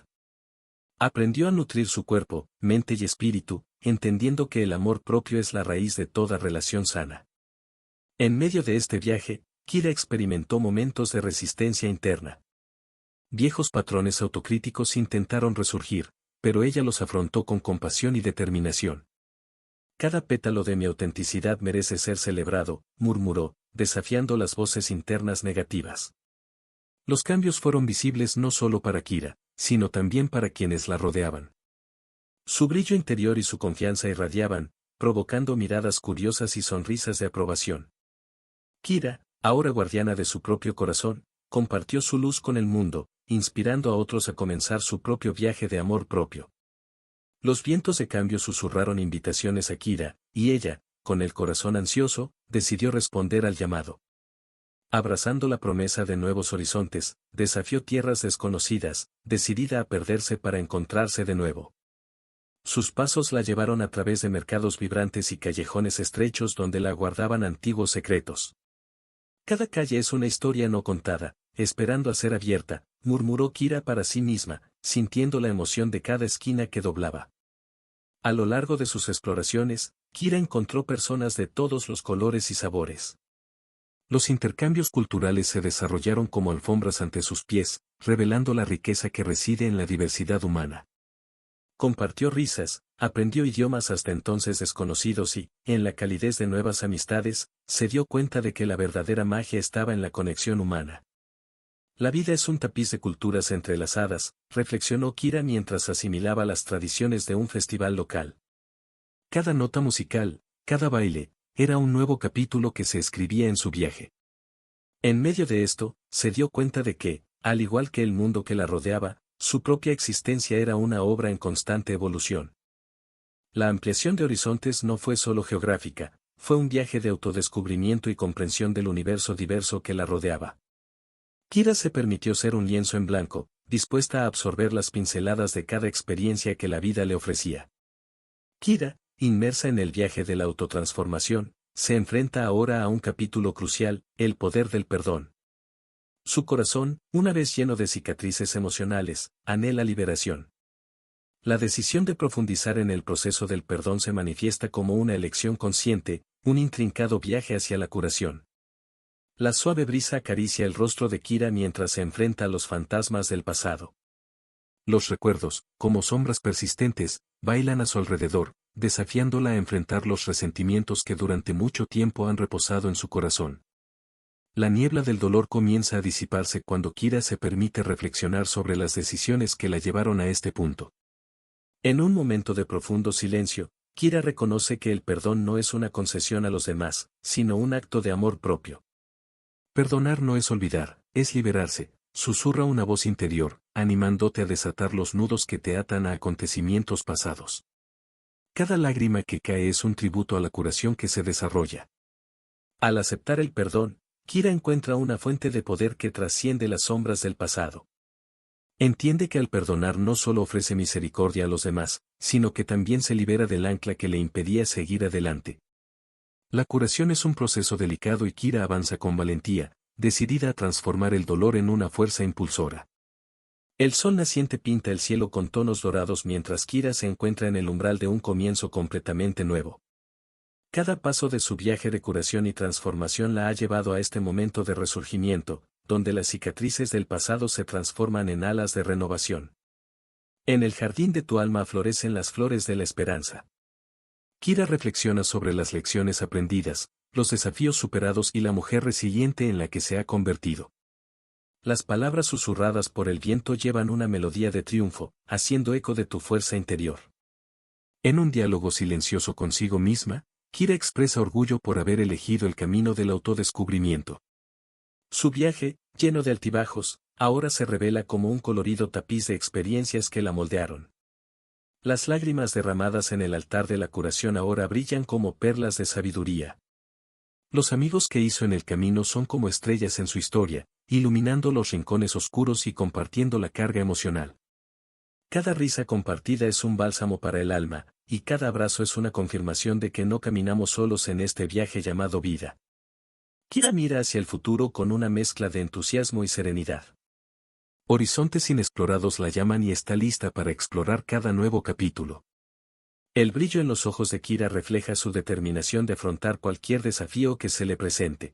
Aprendió a nutrir su cuerpo, mente y espíritu, entendiendo que el amor propio es la raíz de toda relación sana. En medio de este viaje, Kira experimentó momentos de resistencia interna. Viejos patrones autocríticos intentaron resurgir, pero ella los afrontó con compasión y determinación. Cada pétalo de mi autenticidad merece ser celebrado, murmuró, desafiando las voces internas negativas. Los cambios fueron visibles no solo para Kira, sino también para quienes la rodeaban. Su brillo interior y su confianza irradiaban, provocando miradas curiosas y sonrisas de aprobación. Kira, ahora guardiana de su propio corazón, compartió su luz con el mundo, inspirando a otros a comenzar su propio viaje de amor propio. Los vientos de cambio susurraron invitaciones a Kira, y ella, con el corazón ansioso, decidió responder al llamado. Abrazando la promesa de nuevos horizontes, desafió tierras desconocidas, decidida a perderse para encontrarse de nuevo. Sus pasos la llevaron a través de mercados vibrantes y callejones estrechos donde la guardaban antiguos secretos. Cada calle es una historia no contada, esperando a ser abierta, murmuró Kira para sí misma, sintiendo la emoción de cada esquina que doblaba. A lo largo de sus exploraciones, Kira encontró personas de todos los colores y sabores. Los intercambios culturales se desarrollaron como alfombras ante sus pies, revelando la riqueza que reside en la diversidad humana. Compartió risas, aprendió idiomas hasta entonces desconocidos y, en la calidez de nuevas amistades, se dio cuenta de que la verdadera magia estaba en la conexión humana. La vida es un tapiz de culturas entrelazadas, reflexionó Kira mientras asimilaba las tradiciones de un festival local. Cada nota musical, cada baile, era un nuevo capítulo que se escribía en su viaje. En medio de esto, se dio cuenta de que, al igual que el mundo que la rodeaba, su propia existencia era una obra en constante evolución. La ampliación de horizontes no fue solo geográfica, fue un viaje de autodescubrimiento y comprensión del universo diverso que la rodeaba. Kira se permitió ser un lienzo en blanco, dispuesta a absorber las pinceladas de cada experiencia que la vida le ofrecía. Kira, inmersa en el viaje de la autotransformación, se enfrenta ahora a un capítulo crucial, el poder del perdón. Su corazón, una vez lleno de cicatrices emocionales, anhela liberación. La decisión de profundizar en el proceso del perdón se manifiesta como una elección consciente, un intrincado viaje hacia la curación. La suave brisa acaricia el rostro de Kira mientras se enfrenta a los fantasmas del pasado. Los recuerdos, como sombras persistentes, bailan a su alrededor, desafiándola a enfrentar los resentimientos que durante mucho tiempo han reposado en su corazón. La niebla del dolor comienza a disiparse cuando Kira se permite reflexionar sobre las decisiones que la llevaron a este punto. En un momento de profundo silencio, Kira reconoce que el perdón no es una concesión a los demás, sino un acto de amor propio. Perdonar no es olvidar, es liberarse, susurra una voz interior, animándote a desatar los nudos que te atan a acontecimientos pasados. Cada lágrima que cae es un tributo a la curación que se desarrolla. Al aceptar el perdón, Kira encuentra una fuente de poder que trasciende las sombras del pasado. Entiende que al perdonar no solo ofrece misericordia a los demás, sino que también se libera del ancla que le impedía seguir adelante. La curación es un proceso delicado y Kira avanza con valentía, decidida a transformar el dolor en una fuerza impulsora. El sol naciente pinta el cielo con tonos dorados mientras Kira se encuentra en el umbral de un comienzo completamente nuevo. Cada paso de su viaje de curación y transformación la ha llevado a este momento de resurgimiento, donde las cicatrices del pasado se transforman en alas de renovación. En el jardín de tu alma florecen las flores de la esperanza. Kira reflexiona sobre las lecciones aprendidas, los desafíos superados y la mujer resiliente en la que se ha convertido. Las palabras susurradas por el viento llevan una melodía de triunfo, haciendo eco de tu fuerza interior. En un diálogo silencioso consigo misma, Kira expresa orgullo por haber elegido el camino del autodescubrimiento. Su viaje, lleno de altibajos, ahora se revela como un colorido tapiz de experiencias que la moldearon. Las lágrimas derramadas en el altar de la curación ahora brillan como perlas de sabiduría. Los amigos que hizo en el camino son como estrellas en su historia, iluminando los rincones oscuros y compartiendo la carga emocional. Cada risa compartida es un bálsamo para el alma, y cada abrazo es una confirmación de que no caminamos solos en este viaje llamado vida. Kira mira hacia el futuro con una mezcla de entusiasmo y serenidad. Horizontes inexplorados la llaman y está lista para explorar cada nuevo capítulo. El brillo en los ojos de Kira refleja su determinación de afrontar cualquier desafío que se le presente.